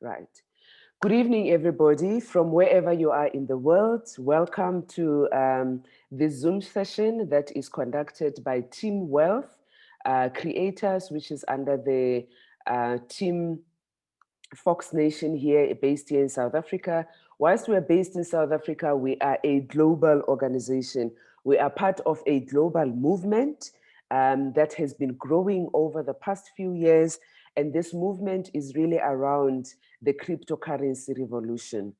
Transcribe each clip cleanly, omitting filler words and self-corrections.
Right. Good evening, everybody, from wherever you are in the world. Welcome to this Zoom session that is conducted by Team Wealth Creators, which is under the Team Fox Nation here, based here in South Africa. Whilst we are based in South Africa, we are a global organization. We are part of a global movement that has been growing over the past few years. And this movement is really around the cryptocurrency revolution.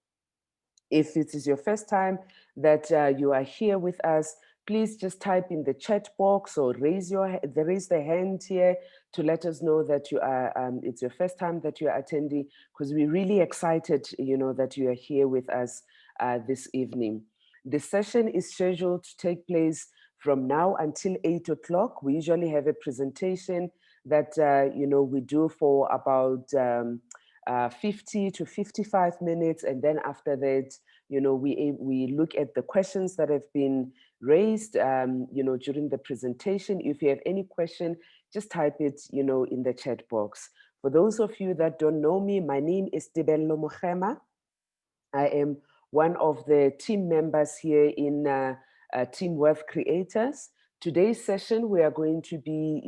If it is your first time that you are here with us, please just type in the chat box or raise the hand here to let us know that you are it's your first time that you are attending, because we're really excited, that you are here with us this evening. The session is scheduled to take place from now until 8 o'clock. We usually have a presentation that we do for about 50 to 55 minutes, and then after that, we look at the questions that have been raised, during the presentation. If you have any question, just type it, in the chat box. For those of you that don't know me, my name is Tebello Mokhema. I am one of the team members here in Team Wealth Creators. Today's session, we are going to be,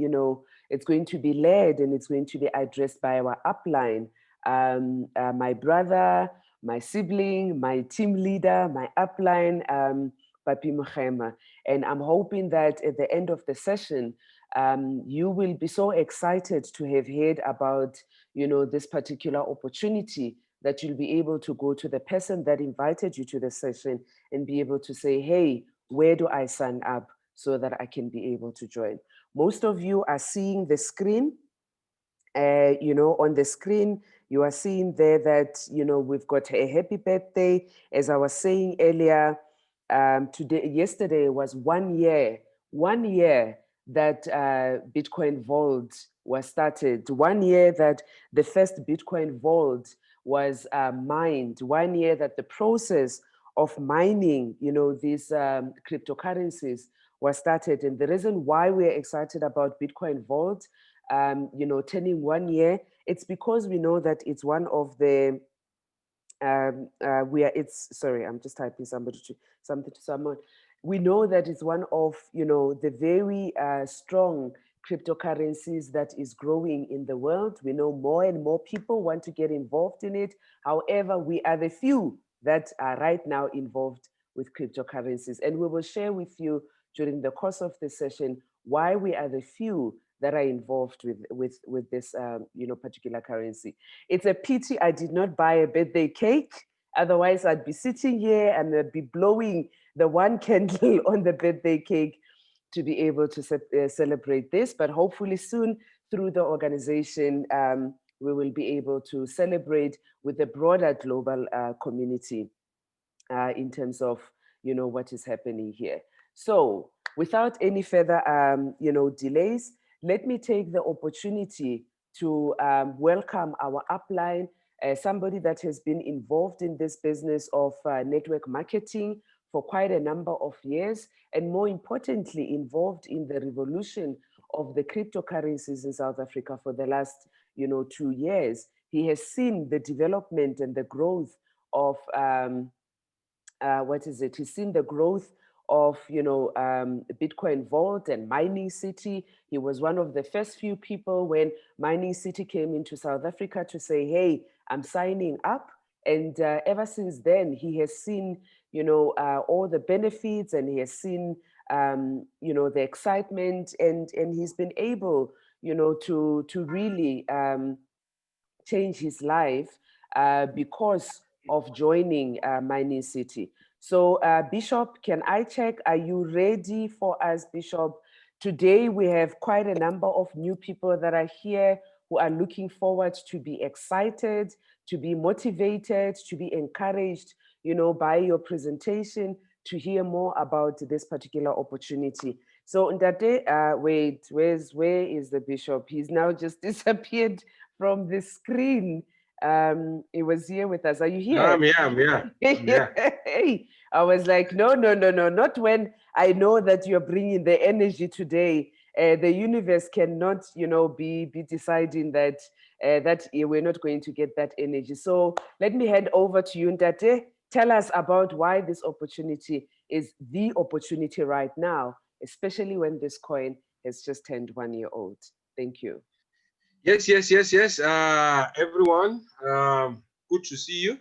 it's going to be led and it's going to be addressed by our upline, my brother, my sibling, my team leader, my upline, Papi Mokhema. And I'm hoping that at the end of the session, you will be so excited to have heard about, this particular opportunity, that you'll be able to go to the person that invited you to the session and be able to say, hey, where do I sign up so that I can be able to join? Most of you are seeing the screen. On the screen, you are seeing there that, we've got a happy birthday. As I was saying earlier, yesterday was 1 year that Bitcoin Vault was started. 1 year that the first Bitcoin Vault was mined. 1 year that the process of mining, these cryptocurrencies was started. And the reason why we're excited about Bitcoin Vault, turning 1 year, it's because we know that it's one of the sorry, I'm just typing something to someone. We know that it's one of, the very strong cryptocurrencies that is growing in the world. We know more and more people want to get involved in it. However, we are the few that are right now involved with cryptocurrencies. And we will share with you during the course of the session why we are the few that are involved with this particular currency. It's a pity I did not buy a birthday cake. Otherwise, I'd be sitting here and I'd be blowing the one candle on the birthday cake to be able to celebrate this. But hopefully soon, through the organization, we will be able to celebrate with the broader global community in terms of, what is happening here. So without any further, delays, let me take the opportunity to welcome our upline, somebody that has been involved in this business of network marketing for quite a number of years, and more importantly, involved in the revolution of the cryptocurrencies in South Africa for the last, 2 years. He has seen the development and the growth of, he's seen the growth of, Bitcoin Vault and Mining City. He was one of the first few people when Mining City came into South Africa to say, hey, I'm signing up. And ever since then, he has seen, all the benefits, and he has seen, the excitement, and he's been able, to really change his life because of joining Mining City. So Bishop, can I check, are you ready for us, Bishop? Today we have quite a number of new people that are here who are looking forward to be excited, to be motivated, to be encouraged, by your presentation, to hear more about this particular opportunity. So Ndate, wait, where is the Bishop? He's now just disappeared from the screen. He was here with us. Are you here? I'm here. I was like, no, not when I know that you're bringing the energy today The universe cannot, be deciding that we're not going to get that energy. So let me hand over to you, Ntate. Tell us about why this opportunity is the opportunity right now, especially when this coin has just turned 1 year old. Thank you. Yes, yes, yes, yes. Everyone, good to see you.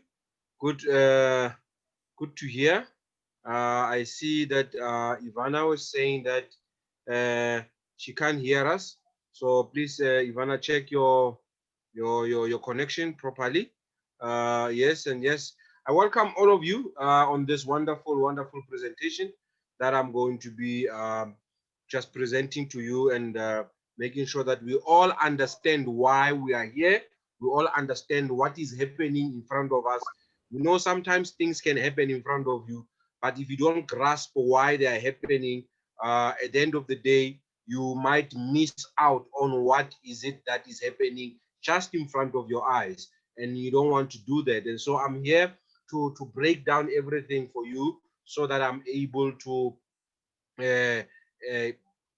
Good, good to hear. I see that Ivana was saying that she can't hear us. So please, Ivana, check your connection properly. Yes, and yes, I welcome all of you on this wonderful, wonderful presentation that I'm going to be just presenting to you, and making sure that we all understand why we are here. We all understand what is happening in front of us. You know, sometimes things can happen in front of you, but if you don't grasp why they are happening, at the end of the day, you might miss out on what is it that is happening just in front of your eyes, and you don't want to do that. And so I'm here to break down everything for you so that I'm able to uh, uh,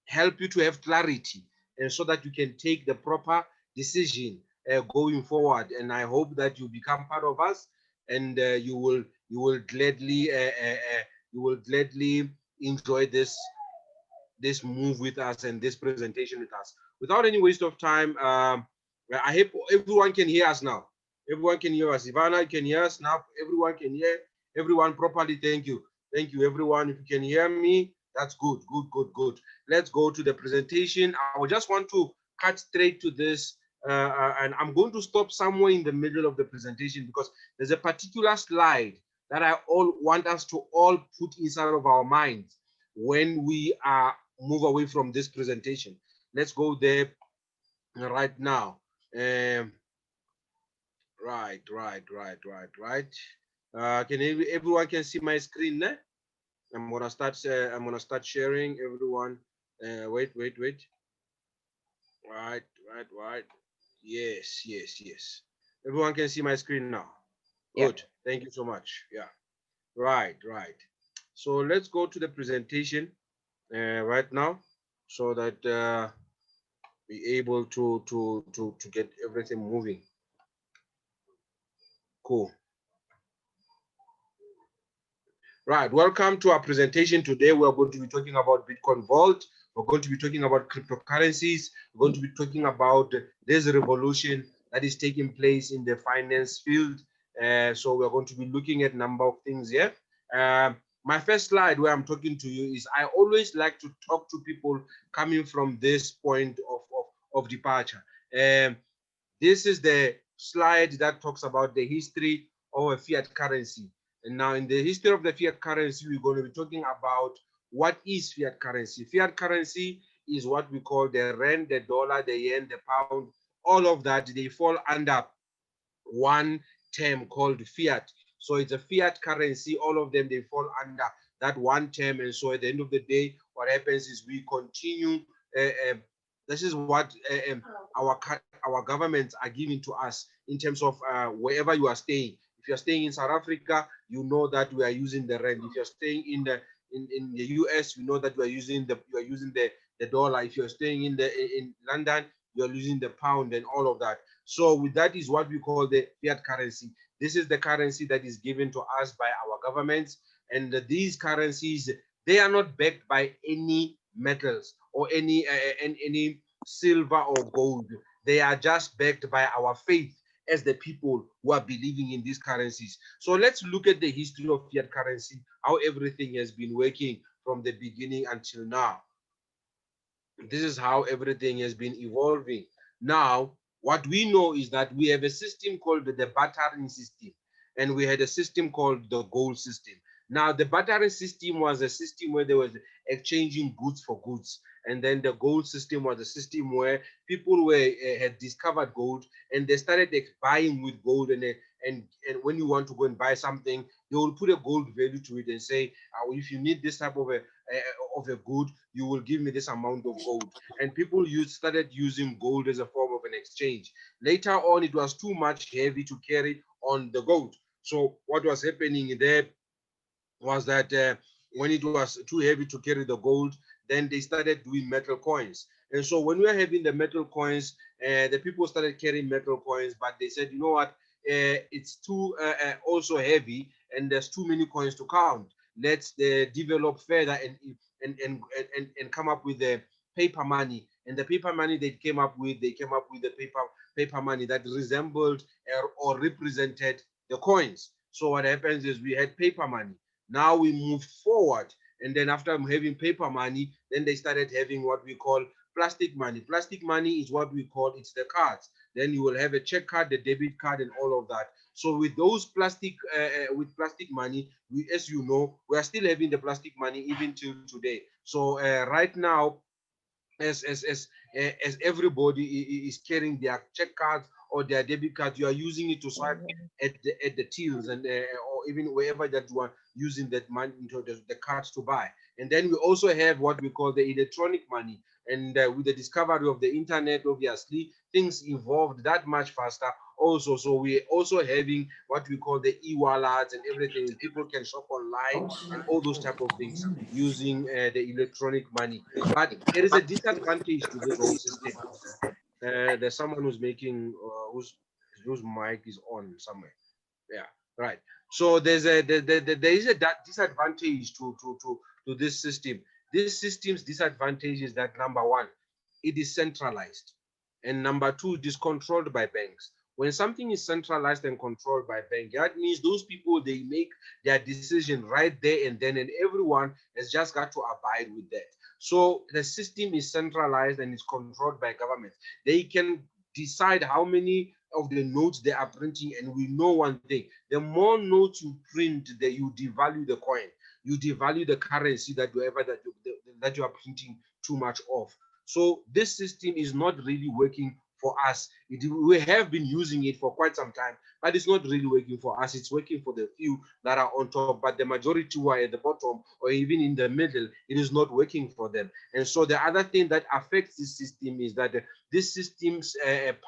help you to have clarity, and so that you can take the proper decision going forward. And I hope that you become part of us, and you will gladly enjoy this move with us and this presentation with us. Without any waste of time, I hope everyone can hear us now. Everyone can hear us. Ivana can hear us now. Everyone can hear everyone properly. Thank you. Thank you, everyone. If you can hear me, that's good, good, good, good. Let's go to the presentation. I would just want to cut straight to this, and I'm going to stop somewhere in the middle of the presentation, because there's a particular slide that I all want us to all put inside of our minds when we move away from this presentation. Let's go there right now. Right. Can everyone can see my screen? Eh? I'm gonna start. I'm gonna start sharing. Everyone, wait. Right. Yes, yes, yes. Everyone can see my screen now. Yeah. Good. Thank you so much. Yeah. Right. So let's go to the presentation right now, so that be able to get everything moving. Cool. Right, welcome to our presentation today. We're going to be talking about Bitcoin Vault. We're going to be talking about cryptocurrencies. We're going to be talking about this revolution that is taking place in the finance field. So we're going to be looking at a number of things here. My first slide where I'm talking to you is, I always like to talk to people coming from this point of departure. This is the slide that talks about the history of a fiat currency. And now in the history of the fiat currency, we're going to be talking about what is fiat currency. Fiat currency is what we call the rand, the dollar, the yen, the pound. All of that, they fall under one term called fiat. So it's a fiat currency. All of them, they fall under that one term. And so at the end of the day, what happens is we continue. This is what our governments are giving to us in terms of wherever you are staying. If you're staying in South Africa, you know that we are using the rand. If you're staying in the US, you know that you are using the dollar. If you're staying in London, you are using the pound and all of that. So with that is what we call the fiat currency. This is the currency that is given to us by our governments, and these currencies, they are not backed by any metals or any silver or gold. They are just backed by our faith as the people who are believing in these currencies. So let's look at the history of fiat currency, how everything has been working from the beginning until now. This is how everything has been evolving. Now, what we know is that we have a system called the bartering system, and we had a system called the gold system. Now, the bartering system was a system where there was exchanging goods for goods, and then the gold system was a system where people had discovered gold, and they started buying with gold, and when you want to go and buy something, they will put a gold value to it and say, if you need this type of a good, you will give me this amount of gold. And people started using gold as a form of an exchange. Later on, it was too much heavy to carry on the gold. So what was happening there was that when it was too heavy to carry the gold, then they started doing metal coins. And so when we are having the metal coins, the people started carrying metal coins, but they said, you know what, it's too also heavy, and there's too many coins to count. Let's develop further and come up with the paper money. And the paper money they came up with the paper money that resembled or represented the coins. So what happens is we had paper money. Now we moved forward, and then after having paper money, then they started having what we call plastic money. Plastic money is what we call, it's the cards. Then you will have a check card, the debit card, and all of that. So with those with plastic money, we, as you know, we are still having the plastic money even till today. So right now, as everybody is carrying their check cards or their debit card, you are using it to swipe at the tills and or even wherever that you are using that money into the cards to buy. And then we also have what we call the electronic money. And with the discovery of the internet, obviously things evolved that much faster also. So we're also having what we call the e-wallets and everything. People can shop online and all those type of things using the electronic money. But there is a disadvantage to this whole system. There's someone who's making whose mic is on somewhere. Yeah, right. So there is a disadvantage to this system. This system's disadvantage is that, number one, it is centralized, and number two, it is controlled by banks. When something is centralized and controlled by bank, that means those people, they make their decision right there and then, and everyone has just got to abide with that. So the system is centralized and is controlled by government. They can decide how many of the notes they are printing, and we know one thing: the more notes you print, you devalue the coin, you devalue the currency that that you are printing too much of. So this system is not really working for us. We have been using it for quite some time, but it's not really working for us. It's working for the few that are on top, but the majority who are at the bottom or even in the middle, it is not working for them. And so the other thing that affects this system is that this system's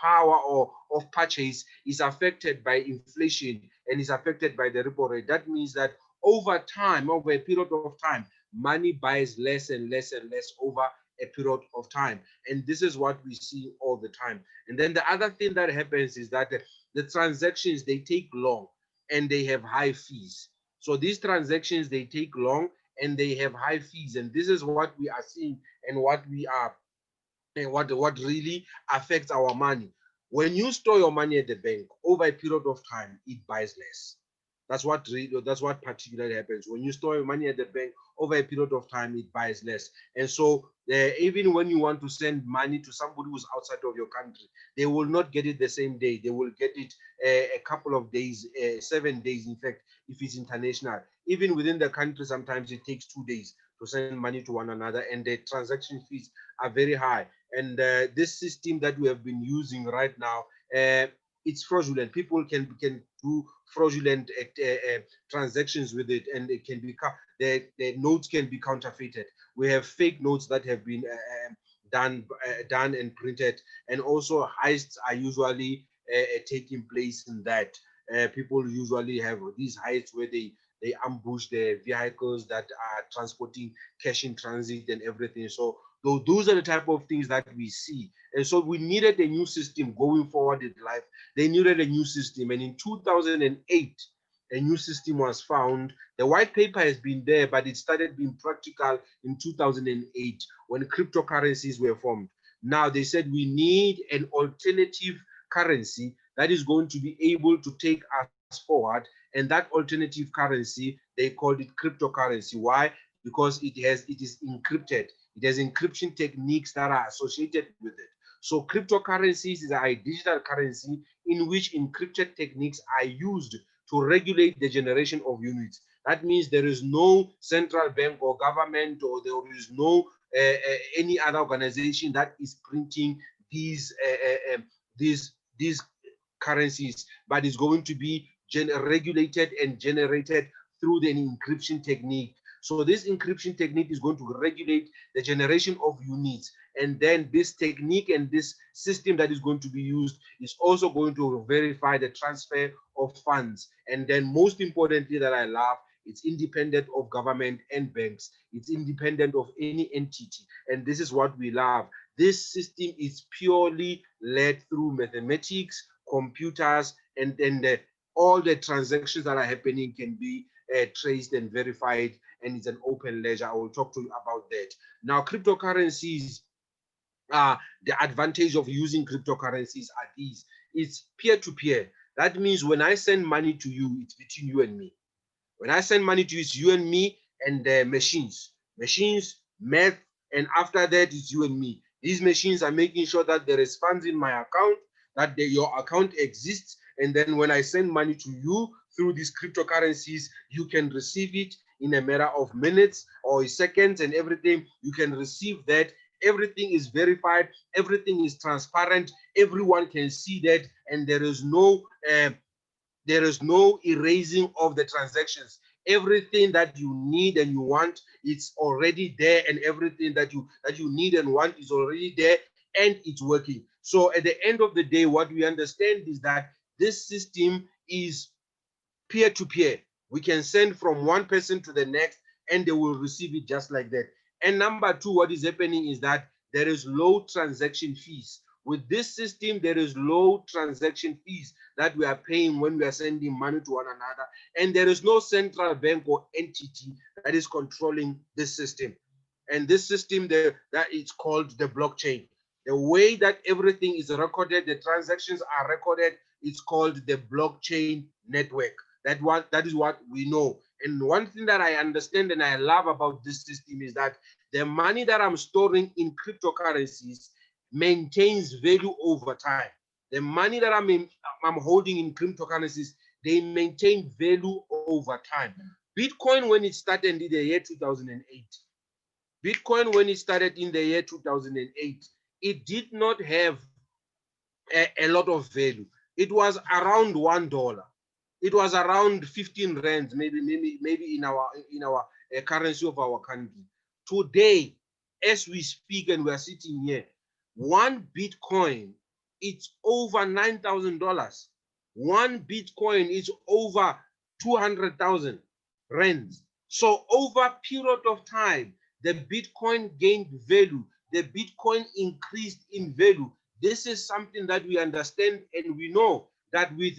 power or of purchase is affected by inflation and is affected by the repo rate. That means that over time, over a period of time, money buys less and less and less over a period of time. And this is what we see all the time. And then the other thing that happens is that the transactions, they take long and they have high fees. So these transactions, they take long and they have high fees. And this is what we are seeing and what we are and what really affects our money. When you store your money at the bank over a period of time, it buys less. That's what particularly happens. When you store your money at the bank over a period of time, it buys less. And so even when you want to send money to somebody who's outside of your country, they will not get it the same day. They will get it a couple of days, 7 days, in fact, if it's international. Even within the country, sometimes it takes 2 days to send money to one another, and the transaction fees are very high. And this system that we have been using right now, it's fraudulent. People can do fraudulent transactions with it, and it can be the notes can be counterfeited. We have fake notes that have been done and printed, and also heists are usually taking place in that. People usually have these heists where they ambush the vehicles that are transporting cash in transit and everything. So those are the type of things that we see. And so we needed a new system going forward in life. They needed a new system. And in 2008, a new system was found. The white paper has been there, but it started being practical in 2008 when cryptocurrencies were formed. Now they said we need an alternative currency that is going to be able to take us forward. And that alternative currency, they called it cryptocurrency. Why? Because it is encrypted. It has encryption techniques that are associated with it. So cryptocurrencies is a digital currency in which encrypted techniques are used to regulate the generation of units. That means there is no central bank or government, or there is no any other organization that is printing these currencies, but it's going to be regulated and generated through the encryption technique. So this encryption technique is going to regulate the generation of units. And then this technique and this system that is going to be used is also going to verify the transfer of funds. And then most importantly that I love It's independent of government and banks. It's independent of any entity. And this is what we love. This system is purely led through mathematics, computers, and then all the transactions that are happening can be traced and verified, and it's an open ledger. I will talk to you about that. Now, cryptocurrencies, the advantage of using cryptocurrencies are these. It's peer-to-peer. That means when I send money to you, it's between you and me. When I send money to you, it's you and me and the machines. Machines, math, and after that, it's you and me. These machines are making sure that there is funds in my account, that your account exists, and then when I send money to you through these cryptocurrencies, you can receive it in a matter of minutes or seconds and everything. You can receive that. Everything is verified. Everything is transparent. Everyone can see that, and there is no erasing of the transactions. Everything that you need and you want, it's already there, and everything that you need and want is already there, and it's working. So at the end of the day, what we understand is that this system is peer-to-peer. We can send from one person to the next, and they will receive it just like that. And number two, what is happening is that there is low transaction fees. With this system, there is low transaction fees that we are paying when we are sending money to one another. And there is no central bank or entity that is controlling this system. And this system, that is called the blockchain. The way that everything is recorded, the transactions are recorded, it's called the blockchain network. That is what we know. And one thing that I understand and I love about this system is that the money that I'm storing in cryptocurrencies maintains value over time. The money that I'm holding in cryptocurrencies, they maintain value over time. Bitcoin, when it started in the year 2008, Bitcoin, when it started in the year 2008, it did not have a lot of value. It was around $1. It was around 15 rands, maybe in our currency of our country. Today, as we speak and we are sitting here, one Bitcoin, it's over $9,000. One Bitcoin is over 200,000 rands. So over a period of time, the Bitcoin gained value. The Bitcoin increased in value. This is something that we understand, and we know that with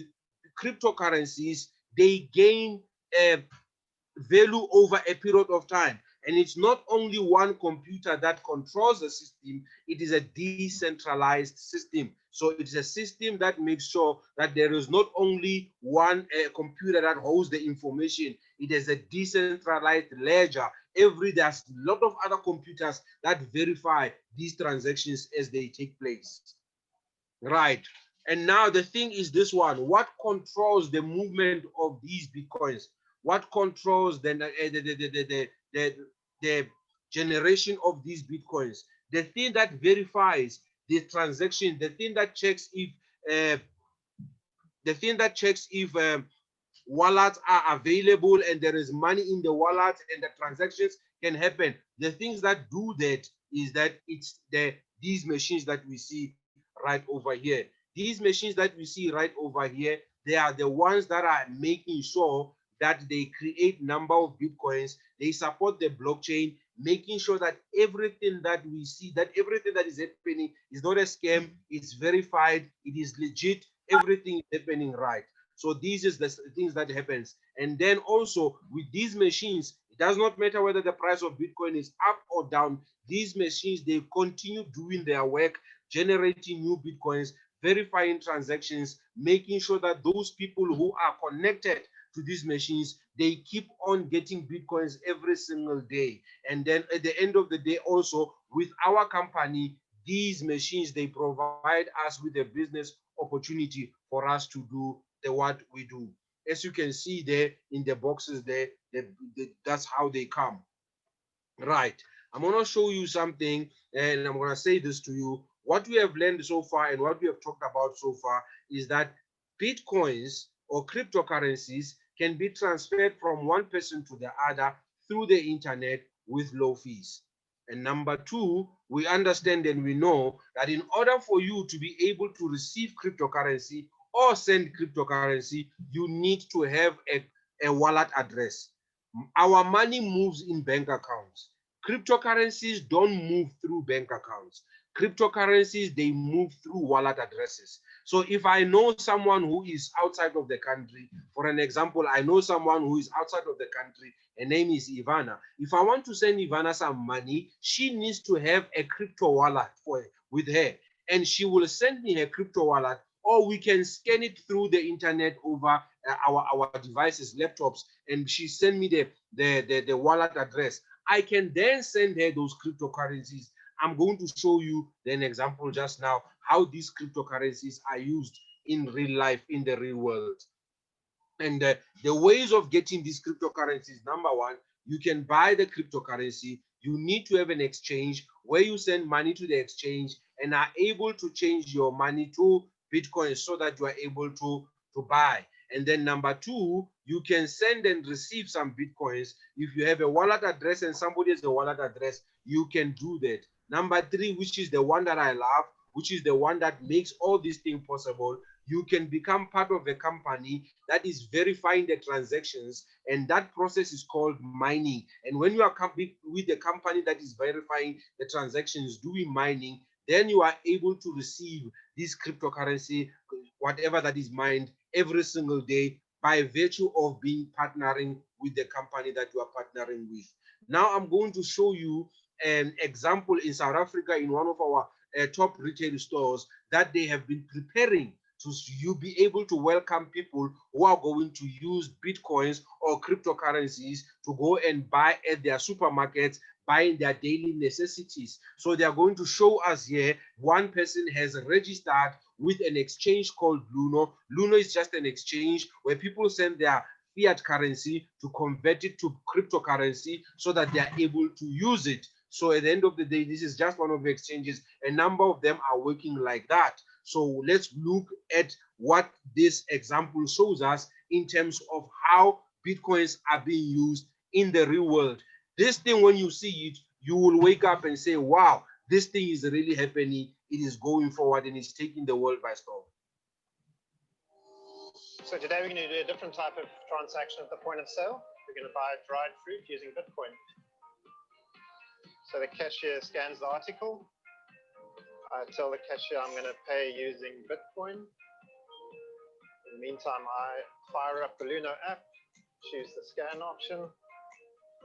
cryptocurrencies, they gain value over a period of time. And it's not only one computer that controls the system, it is a decentralized system. So it's a system that makes sure that there is not only one computer that holds the information, it is a decentralized ledger. There's a lot of other computers that verify these transactions as they take place. Right. And now the thing is this one: what controls the movement of these Bitcoins? What controls the generation of these Bitcoins? The thing that verifies the transaction, the thing that checks if uh, wallets are available and there is money in the wallet and the transactions can happen. The things that do that is that it's these machines that we see right over here. These machines that we see right over here, they are the ones that are making sure that they create number of Bitcoins. They support the blockchain, making sure that everything that we see, that everything that is happening is not a scam, it's verified, it is legit, everything is happening right. So this is the things that happens. And then also with these machines, it does not matter whether the price of Bitcoin is up or down. These machines, they continue doing their work, generating new Bitcoins, verifying transactions, making sure that those people who are connected to these machines, they keep on getting Bitcoins every single day. And then at the end of the day also, with our company, these machines, they provide us with a business opportunity for us to do what we do. As you can see there in the boxes there, that's how they come. Right. I'm going to show you something, and I'm going to say this to you. What we have learned so far and what we have talked about so far is that Bitcoins or cryptocurrencies can be transferred from one person to the other through the internet with low fees. And number two, we understand and we know that in order for you to be able to receive cryptocurrency or send cryptocurrency, you need to have a wallet address. Our money moves in bank accounts. Cryptocurrencies don't move through bank accounts. Cryptocurrencies, they move through wallet addresses. So if I know someone who is outside of the country, for an example, I know someone who is outside of the country, her name is Ivana. If I want to send Ivana some money, she needs to have a crypto wallet with her, and she will send me her crypto wallet, or we can scan it through the internet over our devices, laptops, and she send me the wallet address. I can then send her those cryptocurrencies. I'm going to show you an example just now how these cryptocurrencies are used in real life, in the real world. And the ways of getting these cryptocurrencies, number one, you can buy the cryptocurrency. You need to have an exchange where you send money to the exchange and are able to change your money to Bitcoin so that you are able to buy. And then number two, you can send and receive some Bitcoins. If you have a wallet address and somebody has a wallet address, you can do that. Number three, which is the one that I love, which is the one that makes all these things possible, you can become part of a company that is verifying the transactions, and that process is called mining. And when you are with a company that is verifying the transactions, doing mining, then you are able to receive this cryptocurrency, whatever that is mined, every single day by virtue of being partnering with the company that you are partnering with. Now I'm going to show you an example in South Africa in one of our top retail stores that they have been preparing to you be able to welcome people who are going to use Bitcoins or cryptocurrencies to go and buy at their supermarkets, buying their daily necessities. So they are going to show us here, one person has registered with an exchange called Luno. Luno is just an exchange where people send their fiat currency to convert it to cryptocurrency so that they are able to use it. So at the end of the day, this is just one of the exchanges. A number of them are working like that. So let's look at what this example shows us in terms of how Bitcoins are being used in the real world. This thing, when you see it, you will wake up and say, wow, this thing is really happening. It is going forward and it's taking the world by storm. So today we're going to do a different type of transaction at the point of sale. We're going to buy dried fruit using Bitcoin. So the cashier scans the article. I tell the cashier I'm going to pay using Bitcoin. In the meantime, I fire up the Luno app, choose the scan option.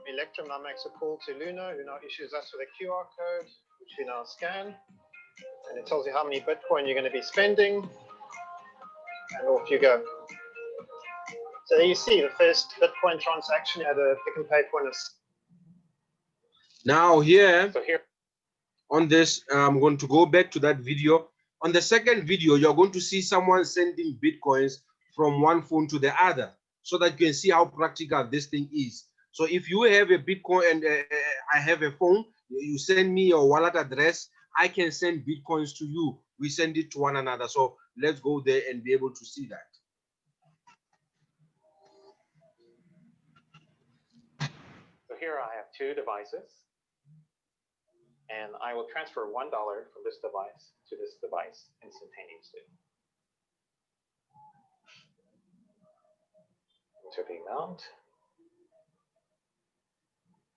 Electrum now makes a call to Luno, who now issues us with a QR code, which we now scan. And it tells you how many Bitcoin you're going to be spending. And off you go. So there you see the first Bitcoin transaction at a Pick n Pay point of sale. Now here, on this, I'm going to go back to that video. On the second video, you're going to see someone sending Bitcoins from one phone to the other so that you can see how practical this thing is. So if you have a Bitcoin and I have a phone, you send me your wallet address, I can send Bitcoins to you. We send it to one another. So let's go there and be able to see that. So here I have two devices, and I will transfer $1 from this device to this device instantaneously. Enter the amount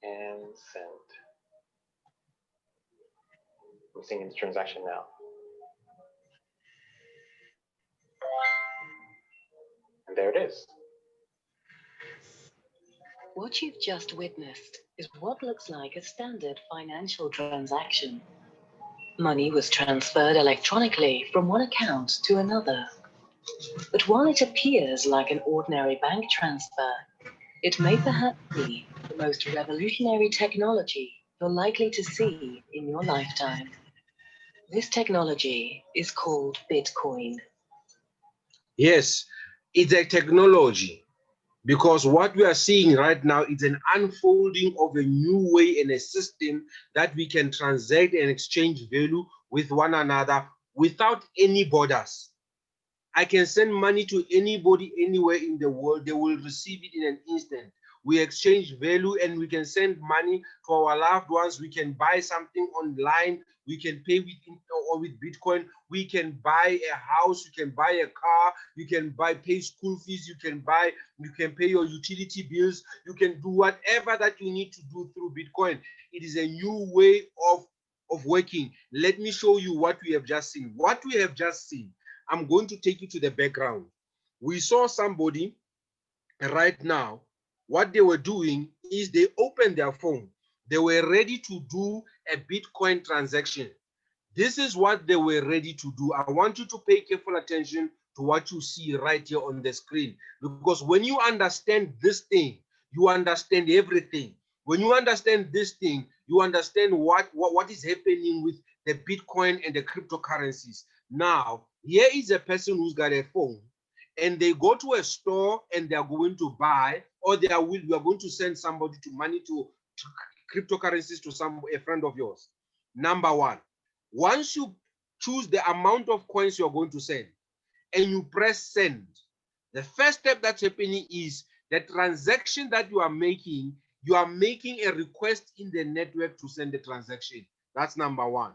and send. I'm seeing the transaction now. And there it is. What you've just witnessed is what looks like a standard financial transaction. Money was transferred electronically from one account to another. But while it appears like an ordinary bank transfer, it may perhaps be the most revolutionary technology you're likely to see in your lifetime. This technology is called Bitcoin. Yes, it's a technology, because what we are seeing right now is an unfolding of a new way and a system that we can transact and exchange value with one another without any borders. I can send money to anybody anywhere in the world. They will receive it in an instant. We exchange value and we can send money to our loved ones. We can buy something online. we can pay with Bitcoin. We can buy a house, you can buy a car, you can pay school fees, you can pay your utility bills, you can do whatever that you need to do through Bitcoin. It is a new way of working. Let me show you what we have just seen. What we have just seen, I'm going to take you to the background. We saw somebody right now. What they were doing is they opened their phone. They were ready to do a Bitcoin transaction. This is what they were ready to do. I want you to pay careful attention to what you see right here on the screen, because when you understand this thing, you understand everything. When you understand this thing, you understand what is happening with the Bitcoin and the cryptocurrencies. Now, here is a person who's got a phone, and they go to a store and they are going to buy, or we are going to send somebody money to cryptocurrencies to a friend of yours. Number one, once you choose the amount of coins you're going to send and you press send, the first step that's happening is the transaction that you are making a request in the network to send the transaction. That's number one.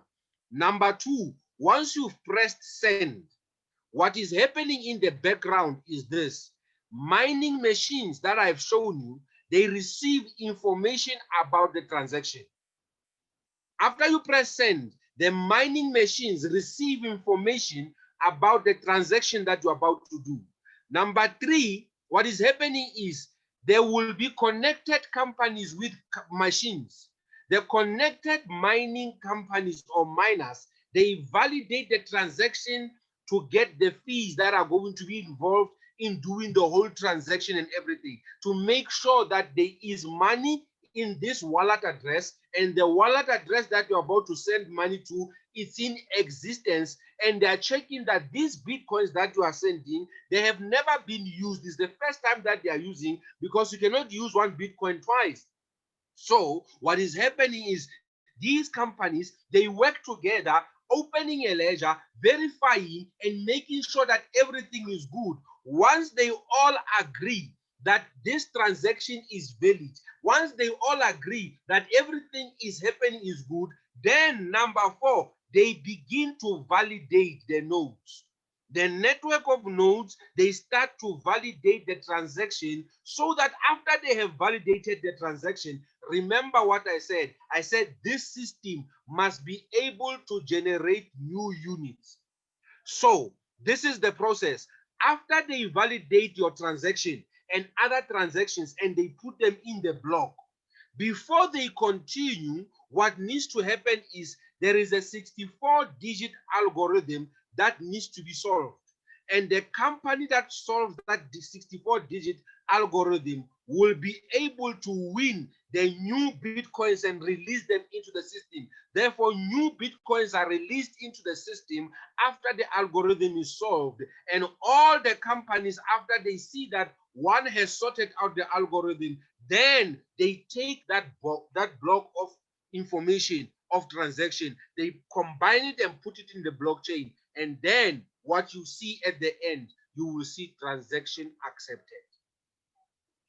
Number two, once you've pressed send, what is happening in the background is this. Mining machines that I've shown you, they receive information about the transaction. After you press send, the mining machines receive information about the transaction that you're about to do. Number three, what is happening is there will be connected companies with machines. The connected mining companies or miners, they validate the transaction to get the fees that are going to be involved in doing the whole transaction and everything, to make sure that there is money in this wallet address, and the wallet address that you're about to send money to is in existence, and they're checking that these Bitcoins that you are sending, they have never been used. It's the first time that they are using, because you cannot use one Bitcoin twice. So what is happening is these companies, they work together, opening a ledger, verifying and making sure that everything is good. Once they all agree that this transaction is valid, once they all agree that everything is happening is good, then number four, they begin to validate the nodes. The network of nodes, they start to validate the transaction, so that after they have validated the transaction, remember what I said. I said this system must be able to generate new units. So this is the process. After they validate your transaction and other transactions and they put them in the block, before they continue, what needs to happen is there is a 64-digit algorithm that needs to be solved. And the company that solves that 64-digit algorithm will be able to win the new Bitcoins and release them into the system. Therefore, new Bitcoins are released into the system after the algorithm is solved. And all the companies, after they see that one has sorted out the algorithm, then they take that block of information of transaction, they combine it and put it in the blockchain, and then what you see at the end, you will see transaction accepted.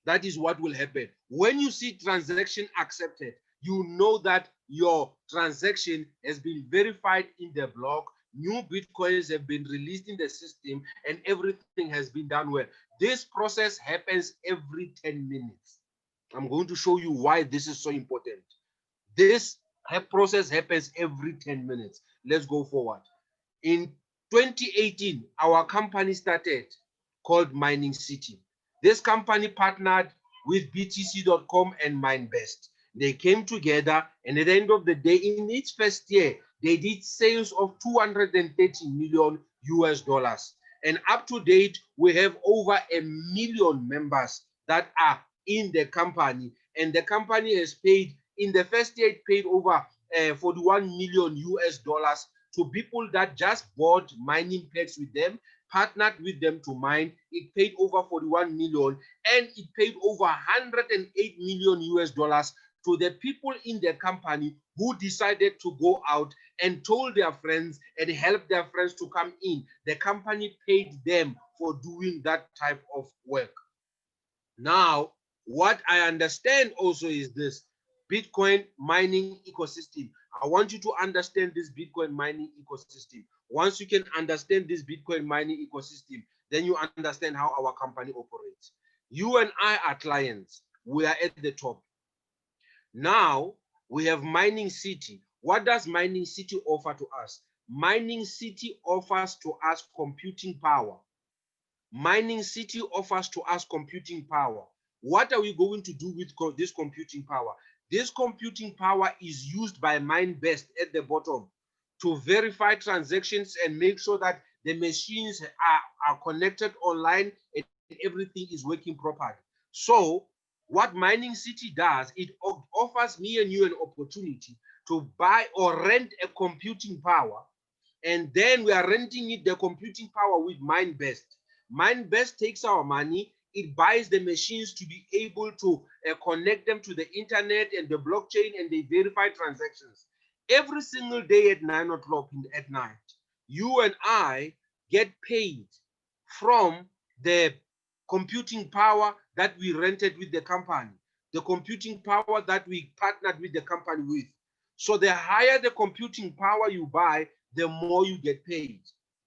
That is what will happen. When you see transaction accepted, you know that your transaction has been verified in the block, new Bitcoins have been released in the system, and everything has been done well. This process happens every 10 minutes. I'm going to show you why this is so important. This process happens every 10 minutes. Let's go forward. In 2018, our company started, called Mining City. This company partnered with BTC.com and MineBest. They came together, and at the end of the day, in its first year, they did sales of 230 million US dollars. And up to date, we have over 1 million members that are in the company. And the company has paid, in the first year, it paid over 41 million US dollars to people that just bought mining packs with them, partnered with them to mine. It paid over 41 million, and it paid over 108 million US dollars to the people in the company who decided to go out and told their friends and help their friends to come in. The company paid them for doing that type of work. Now, what I understand also is this: Bitcoin mining ecosystem. I want you to understand this Bitcoin mining ecosystem. Once you can understand this Bitcoin mining ecosystem, then you understand how our company operates. You and I are clients. We are at the top. Now we have Mining City. What does Mining City offer to us? Mining City offers to us computing power. Mining City offers to us computing power. What are we going to do with this computing power? This computing power is used by MineBest at the bottom to verify transactions and make sure that the machines are connected online and everything is working properly. So what Mining City does, it offers me and you an opportunity to buy or rent a computing power, and then we are renting it, the computing power, with MineBest. MineBest takes our money, it buys the machines to be able to connect them to the internet and the blockchain, and they verify transactions. Every single day at 9 o'clock at night, you and I get paid from the computing power that we rented with the company, the computing power that we partnered with the company with. So the higher the computing power you buy, the more you get paid.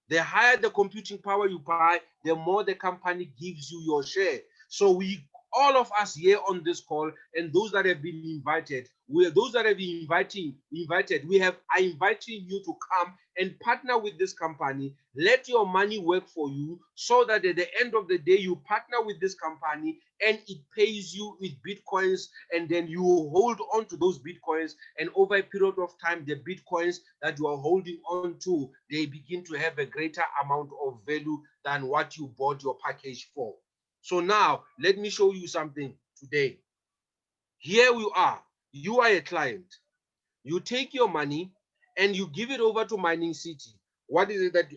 The higher the computing power you buy, the more the company gives you your share. So we, all of us here on this call, and those that have been invited, those that have been invited, I inviting you to come and partner with this company. Let your money work for you, so that at the end of the day, you partner with this company and it pays you with Bitcoins, and then you hold on to those Bitcoins, and over a period of time, the Bitcoins that you are holding on to, they begin to have a greater amount of value than what you bought your package for. So now, let me show you something today. Here we are. You are a client. You take your money and you give it over to Mining City. What is it that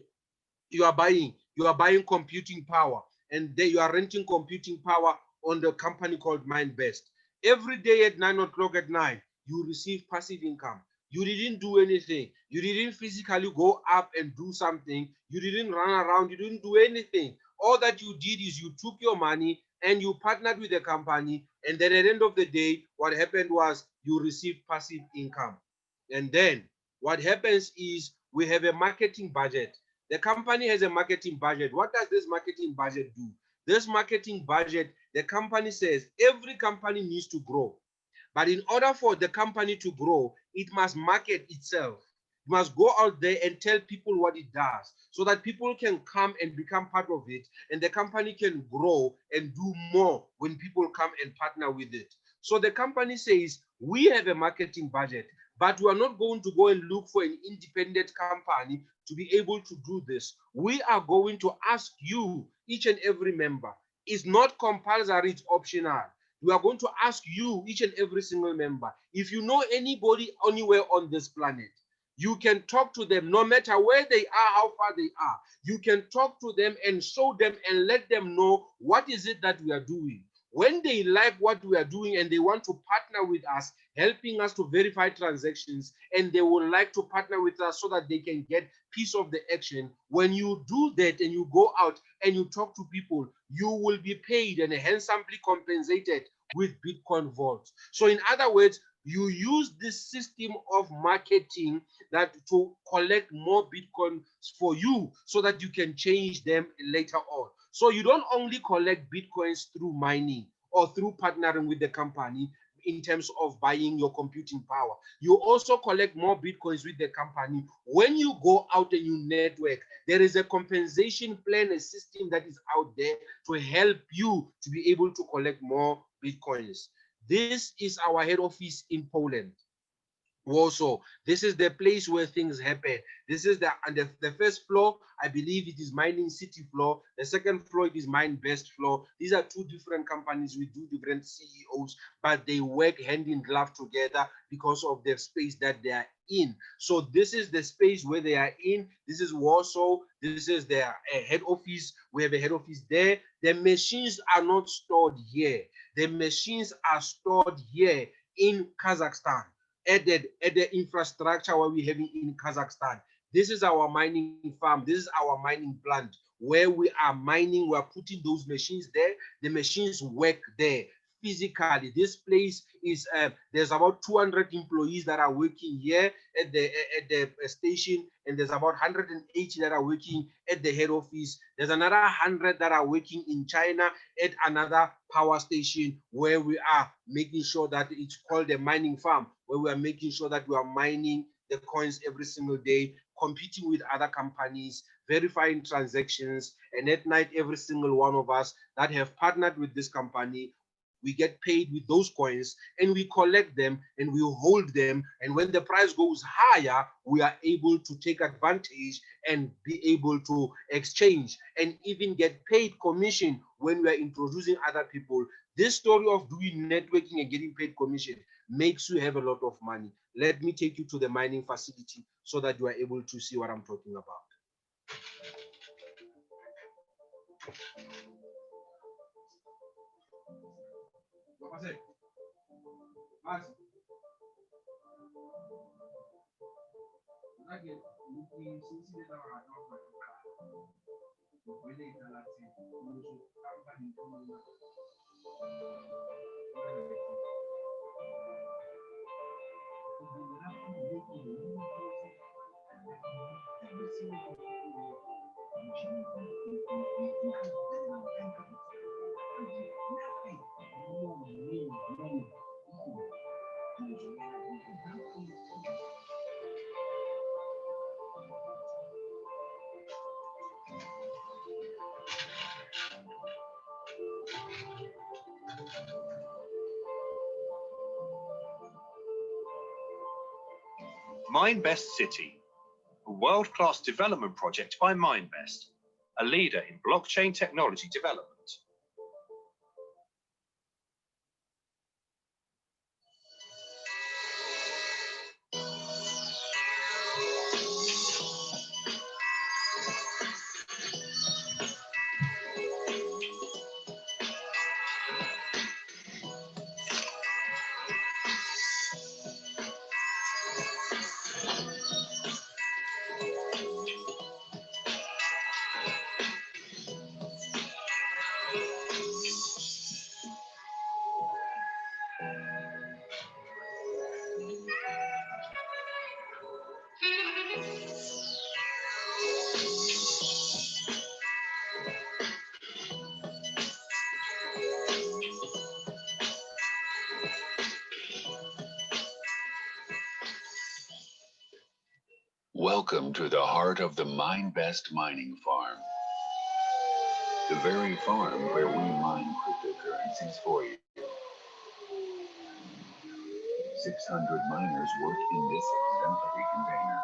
you are buying? You are buying computing power, and then you are renting computing power on the company called MineBest. Every day at 9 o'clock at night, you receive passive income. You didn't do anything. You didn't physically go up and do something. You didn't run around. You didn't do anything. All that you did is you took your money and you partnered with the company. And then at the end of the day, what happened was you received passive income. And then what happens is we have a marketing budget. The company has a marketing budget. What does this marketing budget do? This marketing budget, the company says every company needs to grow. But in order for the company to grow, it must market itself. It must go out there and tell people what it does, so that people can come and become part of it, and the company can grow and do more when people come and partner with it. So the company says, we have a marketing budget, but we are not going to go and look for an independent company to be able to do this. We are going to ask you, each and every member. It's not compulsory, it's optional. We are going to ask you, each and every single member, if you know anybody anywhere on this planet, you can talk to them no matter where they are, how far they are. You can talk to them and show them and let them know what is it that we are doing. When they like what we are doing and they want to partner with us, helping us to verify transactions, and they would like to partner with us so that they can get piece of the action, when you do that and you go out and you talk to people, you will be paid and handsomely compensated with Bitcoin vaults. So in other words, you use this system of marketing that to collect more Bitcoins for you, so that you can change them later on. So you don't only collect Bitcoins through mining or through partnering with the company in terms of buying your computing power. You also collect more Bitcoins with the company. When you go out and you network, there is a compensation plan, a system that is out there to help you to be able to collect more Bitcoins. This is our head office in Poland. Warsaw. This is the place where things happen. This is the first floor. I believe it is Mining City floor. The second floor, it is MineBest floor. These are two different companies with two different CEOs, but they work hand in glove together because of the space that they are in. So this is the space where they are in. This is Warsaw. This is their head office. We have a head office there. The machines are not stored here. The machines are stored here in Kazakhstan. At the infrastructure where we have in Kazakhstan. This is our mining farm. This is our mining plant where we are mining. We are putting those machines there. The machines work there. physically. This place is there's about 200 employees that are working here at the station, and there's about 180 that are working at the head office. There's another 100 that are working in China at another power station where we are making sure that it's called a mining farm, where we are making sure that we are mining the coins every single day, competing with other companies, verifying transactions, and at night, every single one of us that have partnered with this company, we get paid with those coins, and we collect them and we hold them. And when the price goes higher, we are able to take advantage and be able to exchange and even get paid commission when we are introducing other people. This story of doing networking and getting paid commission makes you have a lot of money. Let me take you to the mining facility so that you are able to see what I'm talking about. MindBest City, a world-class development project by MindBest, a leader in blockchain technology development. Welcome to the heart of the MindBest mining farm. The very farm where we mine cryptocurrencies for you. 600 miners work in this exemplary container.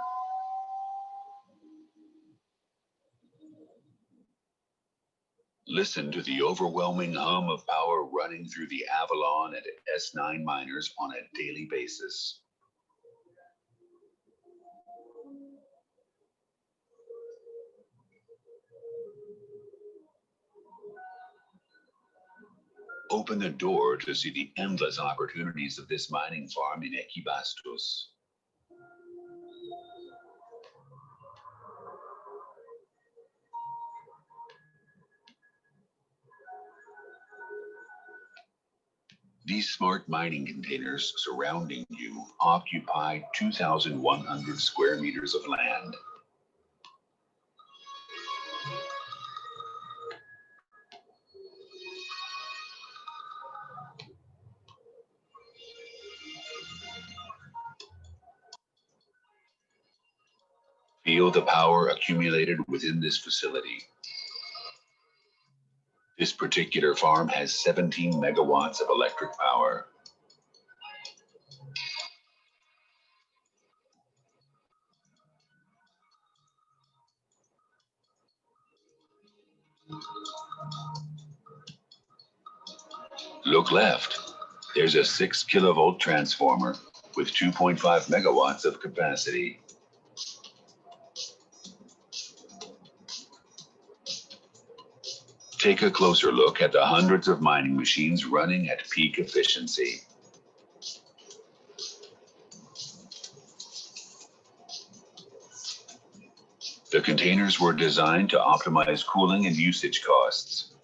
Listen to the overwhelming hum of power running through the Avalon and S9 miners on a daily basis. Open the door to see the endless opportunities of this mining farm in Ekibastos. These smart mining containers surrounding you occupy 2,100 square meters of land. Feel the power accumulated within this facility. This particular farm has 17 megawatts of electric power. Look left. There's a 6 kilovolt transformer with 2.5 megawatts of capacity. Take a closer look at the hundreds of mining machines running at peak efficiency. The containers were designed to optimize cooling and usage costs.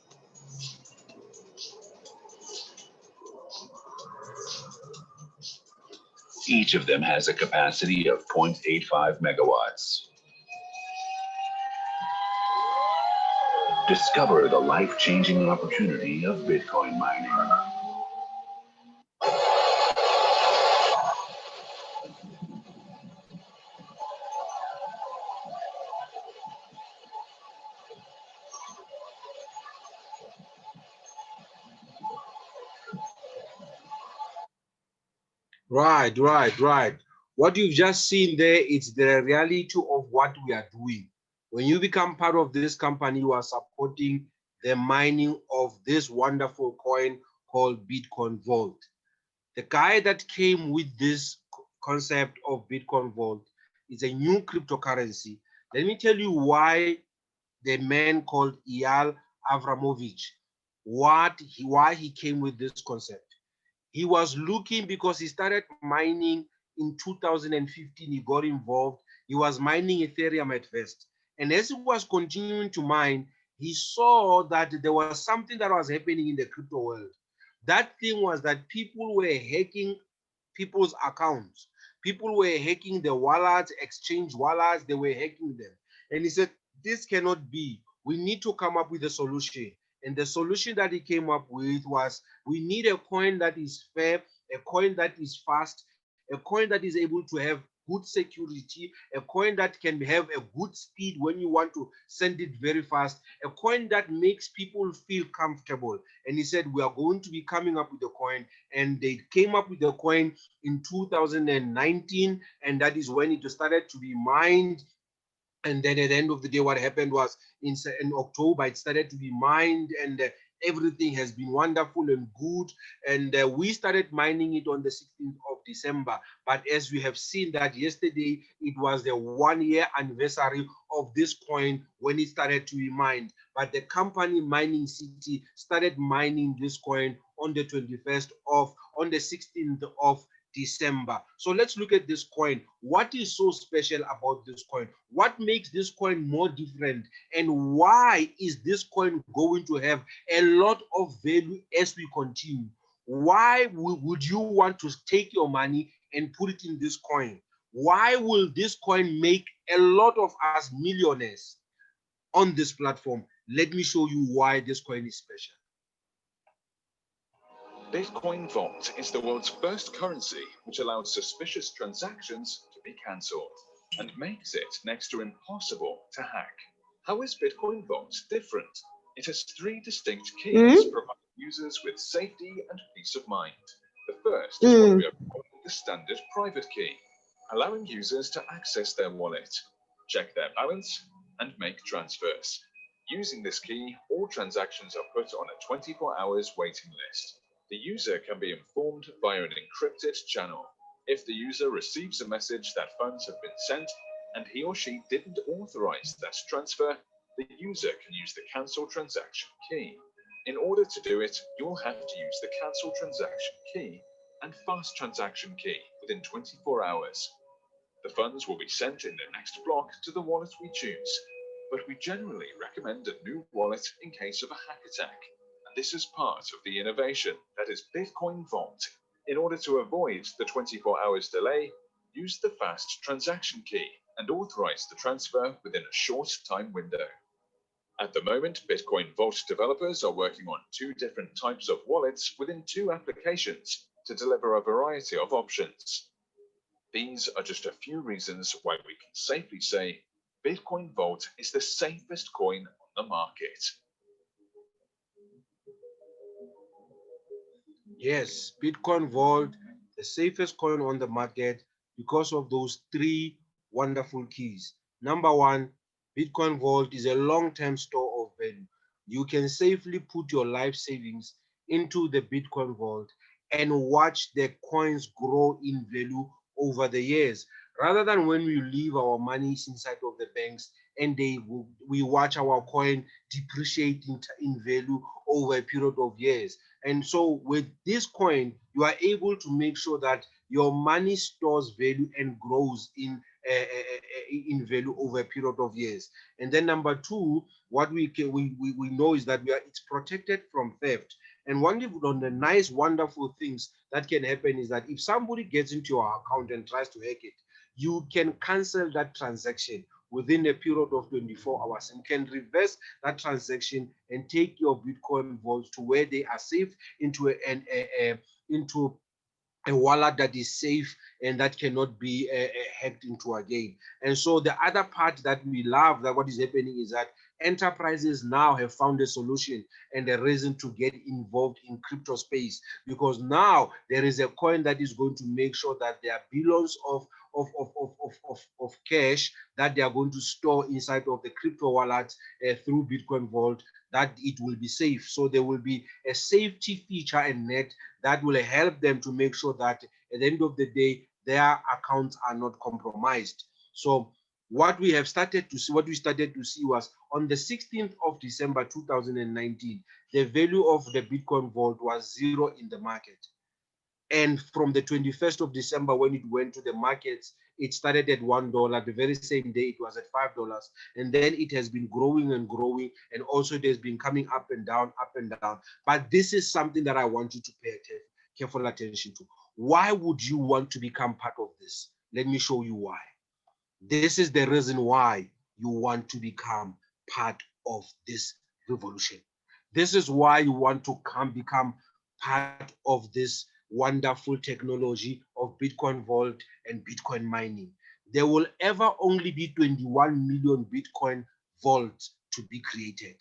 Each of them has a capacity of 0.85 megawatts. Discover the life-changing opportunity of Bitcoin mining. Right. What you've just seen there is the reality of what we are doing. When you become part of this company, you are supporting the mining of this wonderful coin called Bitcoin Vault. The guy that came with this concept of Bitcoin Vault is a new cryptocurrency. Let me tell you why the man called Eyal Avramovich, why he came with this concept. He was looking because he started mining in 2015. He got involved. He was mining Ethereum at first. And as he was continuing to mine, he saw that there was something that was happening in the crypto world. That thing was that people were hacking people's accounts. People were hacking the wallets, exchange wallets, they were hacking them. And he said, this cannot be. We need to come up with a solution. And the solution that he came up with was, we need a coin that is fair, a coin that is fast, a coin that is able to have good security, a coin that can have a good speed when you want to send it very fast, a coin that makes people feel comfortable. And he said, we are going to be coming up with a coin. And they came up with the coin in 2019, and that is when it started to be mined. And then at the end of the day, what happened was in October, it started to be mined, and everything has been wonderful and good. And we started mining it on the 16th of December. But as we have seen that yesterday, it was the 1-year anniversary of this coin when it started to be mined. But the company Mining City started mining this coin on the 16th of December. So let's look at this coin. What is so special about this coin? What makes this coin more different? And why is this coin going to have a lot of value as we continue? Why would you want to take your money and put it in this coin? Why will this coin make a lot of us millionaires on this platform? Let me show you why this coin is special. Bitcoin Vault is the world's first currency which allows suspicious transactions to be cancelled and makes it next to impossible to hack. How is Bitcoin Vault different? It has 3 distinct keys providing users with safety and peace of mind. The first is what we are calling the standard private key, allowing users to access their wallet, check their balance, and make transfers. Using this key, all transactions are put on a 24 hours waiting list. The user can be informed via an encrypted channel. If the user receives a message that funds have been sent and he or she didn't authorize that transfer, the user can use the cancel transaction key. In order to do it, you'll have to use the cancel transaction key and fast transaction key within 24 hours. The funds will be sent in the next block to the wallet we choose, but we generally recommend a new wallet in case of a hack attack. This is part of the innovation that is Bitcoin Vault. In order to avoid the 24 hours delay, use the fast transaction key and authorize the transfer within a short time window. At the moment, Bitcoin Vault developers are working on 2 different types of wallets within 2 applications to deliver a variety of options. These are just a few reasons why we can safely say Bitcoin Vault is the safest coin on the market. Yes, Bitcoin Vault, the safest coin on the market because of those 3 wonderful keys. Number 1, Bitcoin Vault is a long-term store of value. You can safely put your life savings into the Bitcoin Vault and watch the coins grow in value over the years, rather than when we leave our money inside of the banks and we watch our coin depreciate in value over a period of years. And so with this coin, you are able to make sure that your money stores value and grows in in value over a period of years. And then number two, what we know is that it's protected from theft. And one of the nice, wonderful things that can happen is that if somebody gets into your account and tries to hack it, you can cancel that transaction within a period of 24 hours and can reverse that transaction and take your Bitcoin vaults to where they are safe into into a wallet that is safe and that cannot be hacked into again. And so the other part that we love, that what is happening is that enterprises now have found a solution and a reason to get involved in crypto space, because now there is a coin that is going to make sure that there are billions of cash that they are going to store inside of the crypto wallet through Bitcoin Vault, that it will be safe. So there will be a safety feature and net that will help them to make sure that at the end of the day, their accounts are not compromised. So what we started to see was on the 16th of December 2019, the value of the Bitcoin Vault was 0 in the market. And from the 21st of December, when it went to the markets, it started at $1. The very same day, it was at $5. And then it has been growing and growing. And also it has been coming up and down, up and down. But this is something that I want you to pay careful attention to. Why would you want to become part of this? Let me show you why. This is the reason why you want to become part of this revolution. This is why you want to become part of this wonderful technology of Bitcoin Vault and Bitcoin mining. There will ever only be 21 million Bitcoin vaults to be created.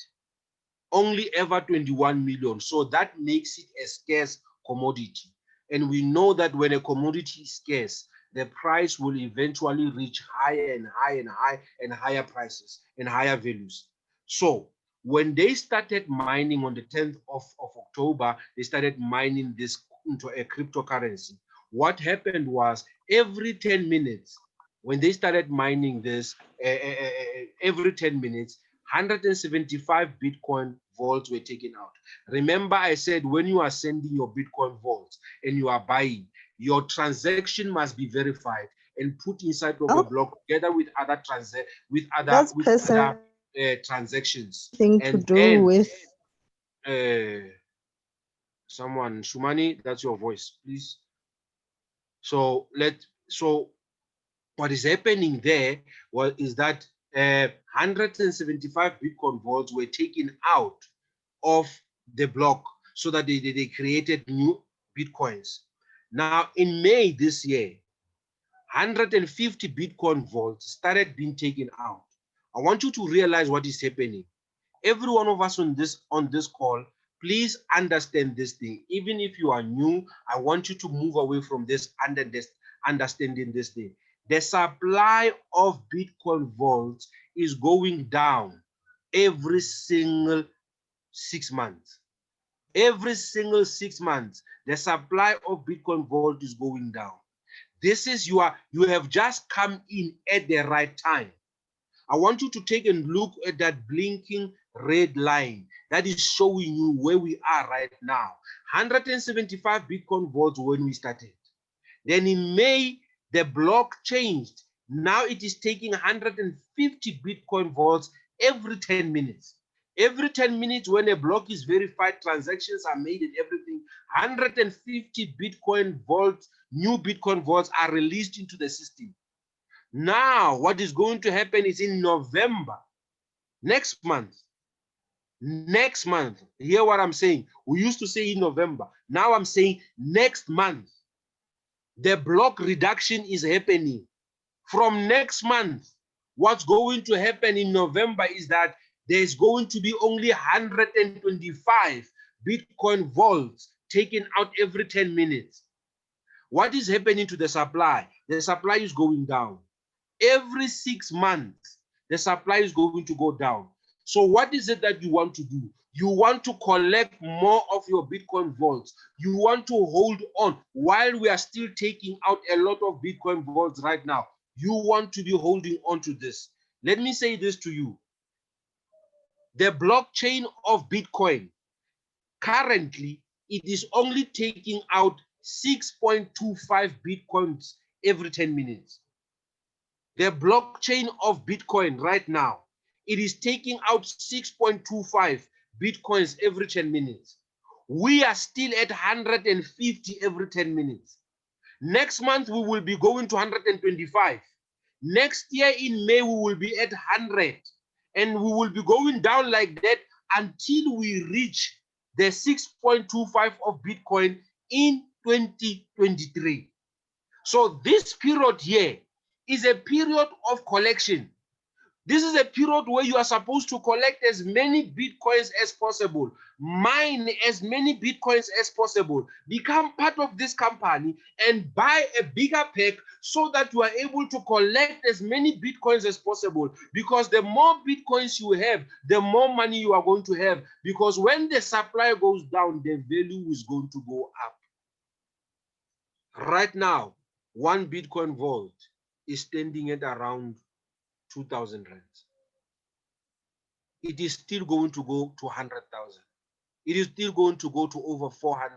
Only ever 21 million. So that makes it a scarce commodity. And we know that when a commodity is scarce, the price will eventually reach higher and higher and higher and higher prices and higher values. So when they started mining on the 10th of October, they started mining this into a cryptocurrency. What happened was every 10 minutes, when they started mining this, every 10 minutes, 175 Bitcoin vaults were taken out. Remember, I said when you are sending your Bitcoin vaults and you are buying, your transaction must be verified and put inside of a block together with other transactions. Thing to do with someone, Shumani, that's your voice, please. So what is happening there is that 175 Bitcoin vaults were taken out of the block so that they created new Bitcoins. Now, in May this year, 150 Bitcoin vaults started being taken out. I want you to realize what is happening. Every one of us on this call, please understand this thing. Even if you are new, I want you to move away from this understanding this thing. The supply of Bitcoin vaults is going down every single 6 months. Every single 6 months, the supply of Bitcoin vault is going down. This is you have just come in at the right time. I want you to take a look at that blinking red line that is showing you where we are right now. 175 Bitcoin vaults when we started. Then in May, the block changed. Now it is taking 150 Bitcoin vaults every 10 minutes. Every 10 minutes when a block is verified, transactions are made and everything, 150 Bitcoin vaults, new Bitcoin vaults are released into the system. Now, what is going to happen is in November, next month, hear what I'm saying. We used to say in November. Now I'm saying next month, the block reduction is happening. From next month, what's going to happen in November is that there's going to be only 125 Bitcoin vaults taken out every 10 minutes. What is happening to the supply? The supply is going down. Every 6 months, the supply is going to go down. So what is it that you want to do? You want to collect more of your Bitcoin vaults. You want to hold on while we are still taking out a lot of Bitcoin vaults right now. You want to be holding on to this. Let me say this to you. The blockchain of Bitcoin, currently, it is only taking out 6.25 Bitcoins every 10 minutes. The blockchain of Bitcoin right now, it is taking out 6.25 Bitcoins every 10 minutes. We are still at 150 every 10 minutes. Next month, we will be going to 125. Next year in May, we will be at 100. And we will be going down like that until we reach the 6.25 of Bitcoin in 2023. So this period here is a period of collection. This is a period where you are supposed to collect as many Bitcoins as possible, mine as many Bitcoins as possible, become part of this company and buy a bigger pack so that you are able to collect as many Bitcoins as possible. Because the more Bitcoins you have, the more money you are going to have. Because when the supply goes down, the value is going to go up. Right now, one Bitcoin vault is standing at around 2,000 rands. It is still going to go to 100,000. It is still going to go to over $400.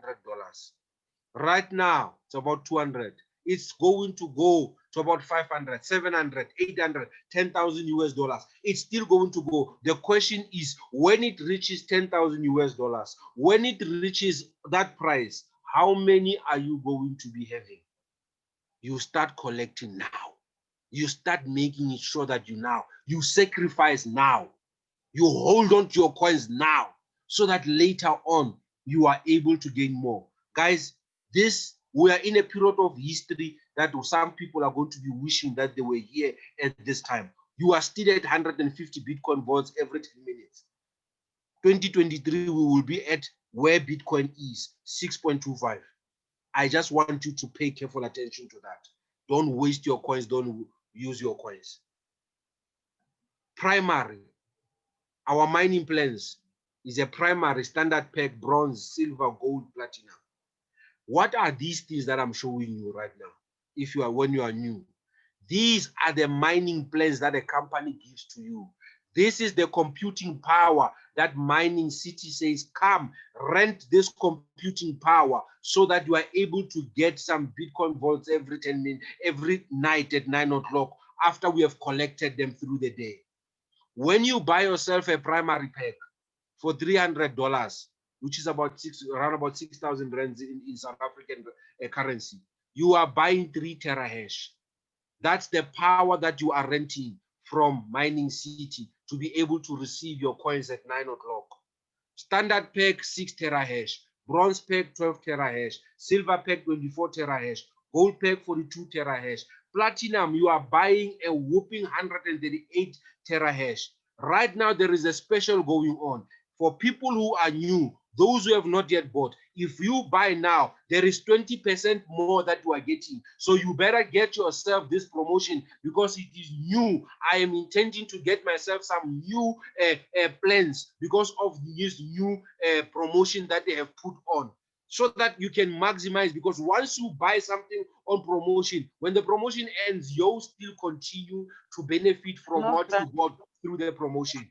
Right now, it's about 200. It's going to go to about 500, 700, 800, 10,000 US dollars. It's still going to go. The question is, when it reaches 10,000 US dollars, when it reaches that price, how many are you going to be having? You start collecting now. You start making sure that you sacrifice now. You hold on to your coins now so that later on you are able to gain more. Guys, we are in a period of history that some people are going to be wishing that they were here at this time. You are still at 150 Bitcoin vaults every 10 minutes. 2023, we will be at where Bitcoin is, 6.25. I just want you to pay careful attention to that. Don't waste your coins. Don't use your coins. Primary. Our mining plans is a primary, standard pack, bronze, silver, gold, platinum. What are these things that I'm showing you right now? When you are new, these are the mining plans that a company gives to you. This is the computing power that Mining City says, come rent this computing power so that you are able to get some Bitcoin vaults every 10 minutes, every night at 9 o'clock after we have collected them through the day. When you buy yourself a primary pack for $300, which is around about 6,000 rands in South African currency, you are buying 3 terahash. That's the power that you are renting from Mining City to be able to receive your coins at 9 o'clock. Standard pack, 6 terahash. Bronze pack, 12 terahash. Silver pack, 24 terahash. Gold pack, 42 terahash. Platinum, you are buying a whooping 138 terahash. Right now, there is a special going on. For people who are new, those who have not yet bought, if you buy now, there is 20% more that you are getting. So you better get yourself this promotion because it is new. I am intending to get myself some new plans because of this new promotion that they have put on, so that you can maximize. Because once you buy something on promotion, when the promotion ends, you'll still continue to benefit from what you bought through the promotion.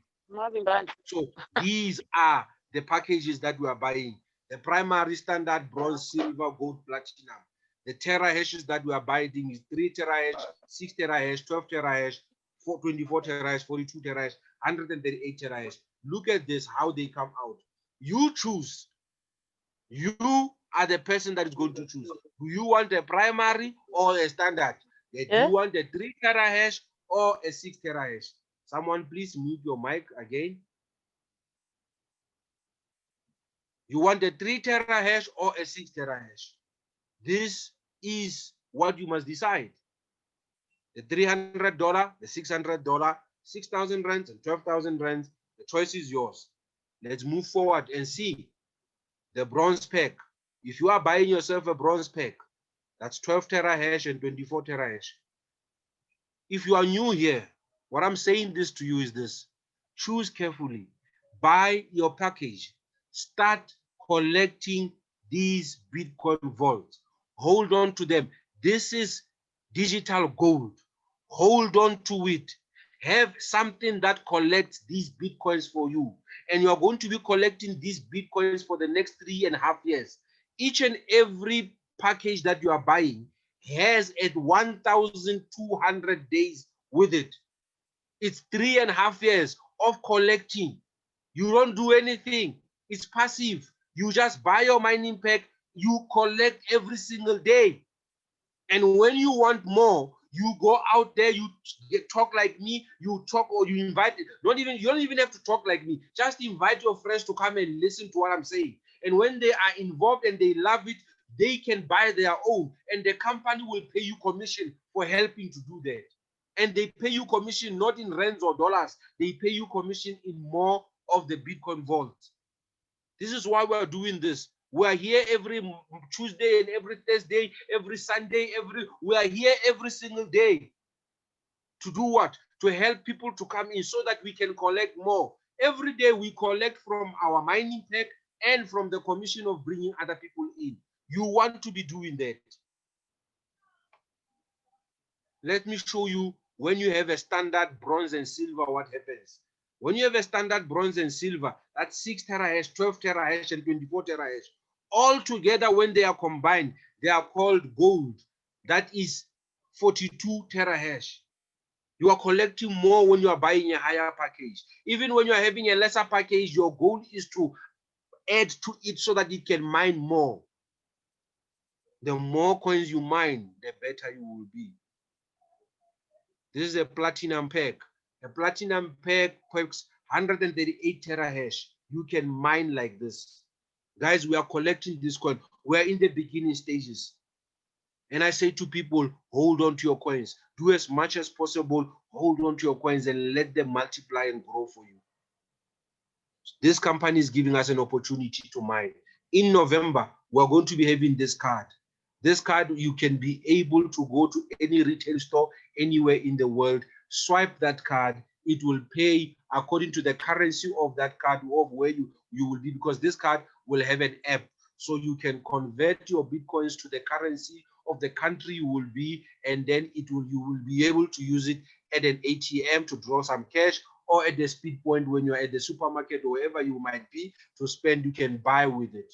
So these are the packages that we are buying: the primary, standard, bronze, silver, gold, platinum. The terahashes that we are buying is 3 terahash, 6 terahash, 12 terahash, 24 terahash, 42 terahash, 138 terahash. Look at this, how they come out. You choose. You are the person that is going to choose. Do you want a primary or a standard? Do you want a 3 terahash or a 6 terahash? Someone please mute your mic again. You want a 3 terahash or a 6 terahash? This is what you must decide. The $300, the $600, 6,000 rands and 12,000 rands. The choice is yours. Let's move forward and see the bronze pack. If you are buying yourself a bronze pack, that's 12 terahash and 24 terahash. If you are new here, what I'm saying this to you is this: choose carefully, buy your package, start collecting these Bitcoin vaults. Hold on to them. This is digital gold. Hold on to it. Have something that collects these Bitcoins for you. And you're going to be collecting these Bitcoins for the next 3.5 years. Each and every package that you are buying has at 1,200 days with it. It's 3.5 years of collecting. You don't do anything. It's passive. You just buy your mining pack. You collect every single day. And when you want more, you go out there, you talk like me, you talk or you invite, you don't even have to talk like me. Just invite your friends to come and listen to what I'm saying. And when they are involved and they love it, they can buy their own. And the company will pay you commission for helping to do that. And they pay you commission not in rands or dollars. They pay you commission in more of the Bitcoin vault. This is why we're doing this. We are here every Tuesday and every Thursday, every Sunday, we are here every single day. To do what? To help people to come in so that we can collect more. Every day we collect from our mining pack and from the commission of bringing other people in. You want to be doing that. Let me show you when you have a standard bronze and silver, what happens. When you have a standard bronze and silver, that's 6 terahash, 12 terahash, and 24 terahash. All together, when they are combined, they are called gold. That is 42 terahash. You are collecting more when you are buying a higher package. Even when you are having a lesser package, your goal is to add to it so that it can mine more. The more coins you mine, the better you will be. This is a platinum pack. A platinum pack packs 138 terahash. You can mine like this. Guys, we are collecting this coin. We are in the beginning stages. And I say to people, hold on to your coins. Do as much as possible. Hold on to your coins and let them multiply and grow for you. This company is giving us an opportunity to mine. In November, we're going to be having this card. This card, you can be able to go to any retail store anywhere in the world, swipe that card. It will pay according to the currency of that card of where you will be, because this card will have an app. So you can convert your Bitcoins to the currency of the country you will be, and then you will be able to use it at an ATM to draw some cash, or at the speed point when you're at the supermarket or wherever you might be to spend, you can buy with it.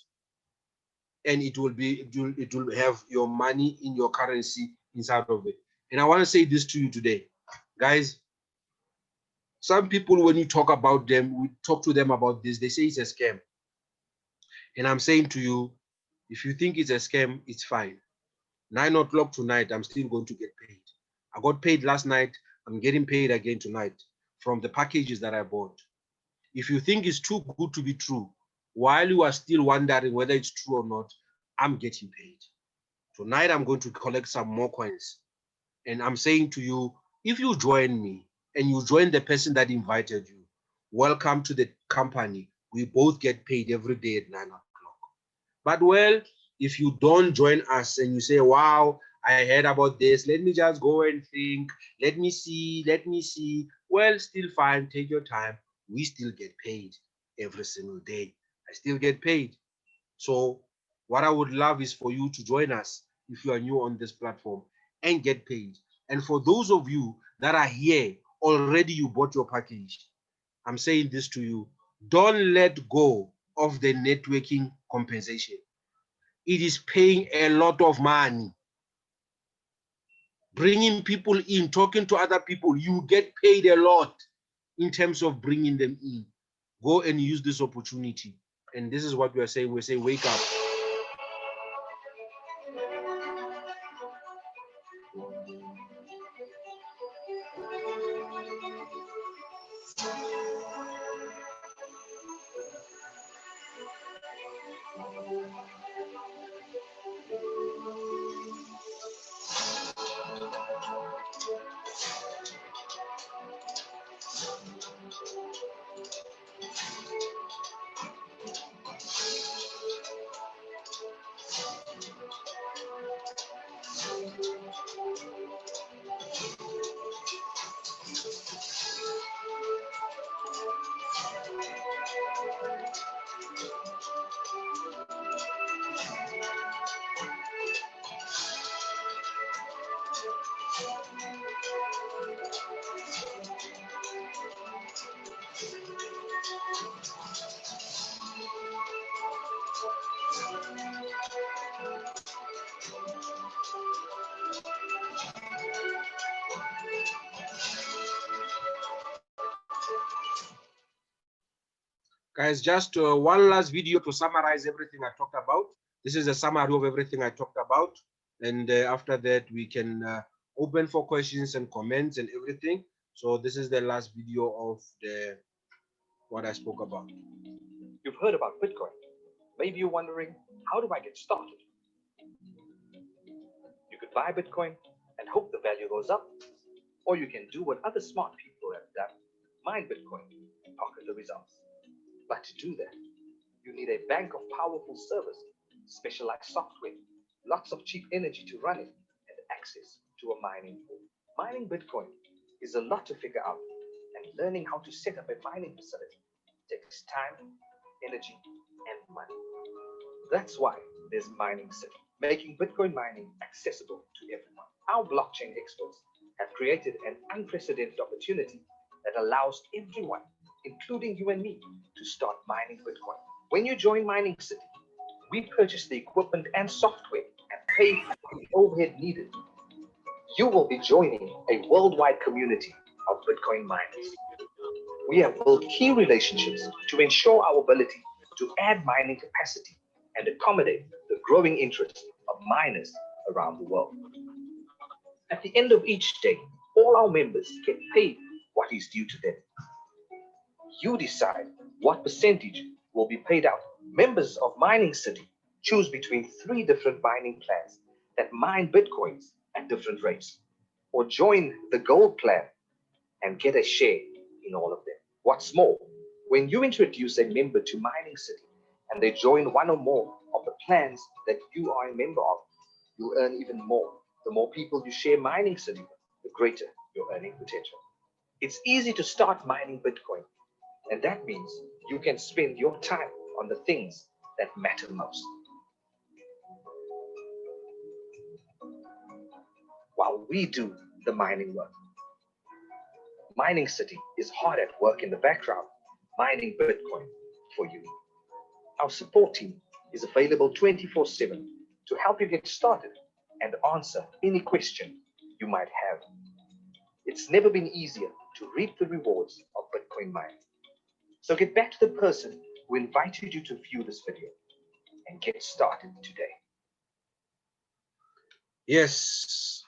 And it will have your money in your currency inside of it. And I want to say this to you today, guys. Some people, when you talk about them, we talk to them about this, they say it's a scam. And I'm saying to you, if you think it's a scam, it's fine. 9 o'clock tonight, I'm still going to get paid. I got paid last night. I'm getting paid again tonight from the packages that I bought. If you think it's too good to be true, while you are still wondering whether it's true or not, I'm getting paid. Tonight, I'm going to collect some more coins. And I'm saying to you, if you join me and you join the person that invited you, welcome to the company. We both get paid every day at 9 o'clock. But well, if you don't join us and you say, wow, I heard about this, let me just go and think, let me see. Well, still fine, take your time. We still get paid every single day. I still get paid. So what I would love is for you to join us if you are new on this platform and get paid. And for those of you that are here, already you bought your package. I'm saying this to you. Don't let go of the networking compensation. It is paying a lot of money. Bringing people in, talking to other people, you get paid a lot in terms of bringing them in. Go and use this opportunity. And this is what we are saying. We're saying, wake up. Guys, just one last video to summarize everything I talked about. This is a summary of everything I talked about. And after that, we can open for questions and comments and everything. So this is the last video of what I spoke about. You've heard about Bitcoin. Maybe you're wondering, how do I get started? You could buy Bitcoin and hope the value goes up, or you can do what other smart people have done, mine Bitcoin and pocket the results. But to do that, you need a bank of powerful servers, specialized software, lots of cheap energy to run it, and access to a mining pool. Mining Bitcoin is a lot to figure out, and learning how to set up a mining facility takes time, energy, and money. That's why there's Mining City, making Bitcoin mining accessible to everyone. Our blockchain experts have created an unprecedented opportunity that allows everyone, including you and me, to start mining Bitcoin. When you join Mining City, we purchase the equipment and software and pay for the overhead needed. You will be joining a worldwide community of Bitcoin miners. We have built key relationships to ensure our ability to add mining capacity and accommodate the growing interest of miners around the world. At the end of each day, all our members get paid what is due to them. You decide what percentage will be paid out. Members of Mining City choose between 3 different mining plans that mine Bitcoins at different rates, or join the gold plan and get a share in all of them. What's more, when you introduce a member to Mining City and they join one or more of the plans that you are a member of, you'll earn even more. The more people you share Mining City with, the greater your earning potential. It's easy to start mining Bitcoin, and that means you can spend your time on the things that matter most. While we do the mining work, Mining City is hard at work in the background, mining Bitcoin for you. Our support team is available 24/7 to help you get started and answer any question you might have. It's never been easier to reap the rewards of Bitcoin mining. So get back to the person who invited you to view this video and get started today. Yes,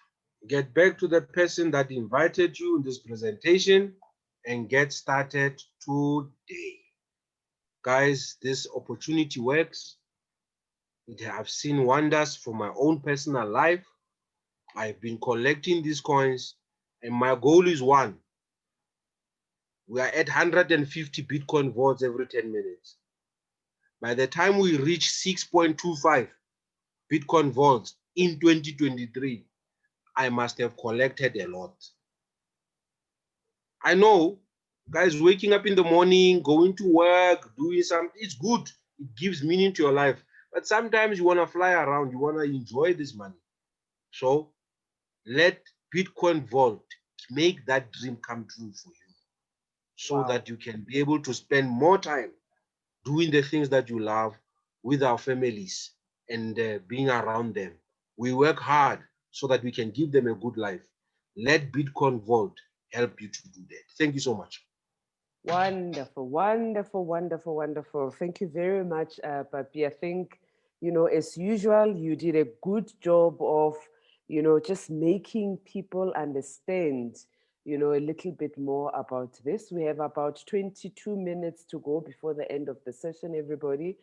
get back to the person that invited you in this presentation and get started today. Guys, this opportunity works. I've seen wonders from my own personal life. I've been collecting these coins, and my goal is one. We are at 150 Bitcoin vaults every 10 minutes. By the time we reach 6.25 Bitcoin vaults in 2023, I must have collected a lot. I know, guys, waking up in the morning, going to work, doing something, it's good. It gives meaning to your life. But sometimes you want to fly around, you want to enjoy this money. So let Bitcoin Vault make that dream come true for you, so that you can be able to spend more time doing the things that you love with our families and being around them. We work hard so that we can give them a good life. Let Bitcoin Vault help you to do that. Thank you so much. Wonderful, wonderful, wonderful, wonderful. Thank you very much, Papi. I think, as usual, you did a good job of, just making people understand, a little bit more about this. We have about 22 minutes to go before the end of the session, everybody.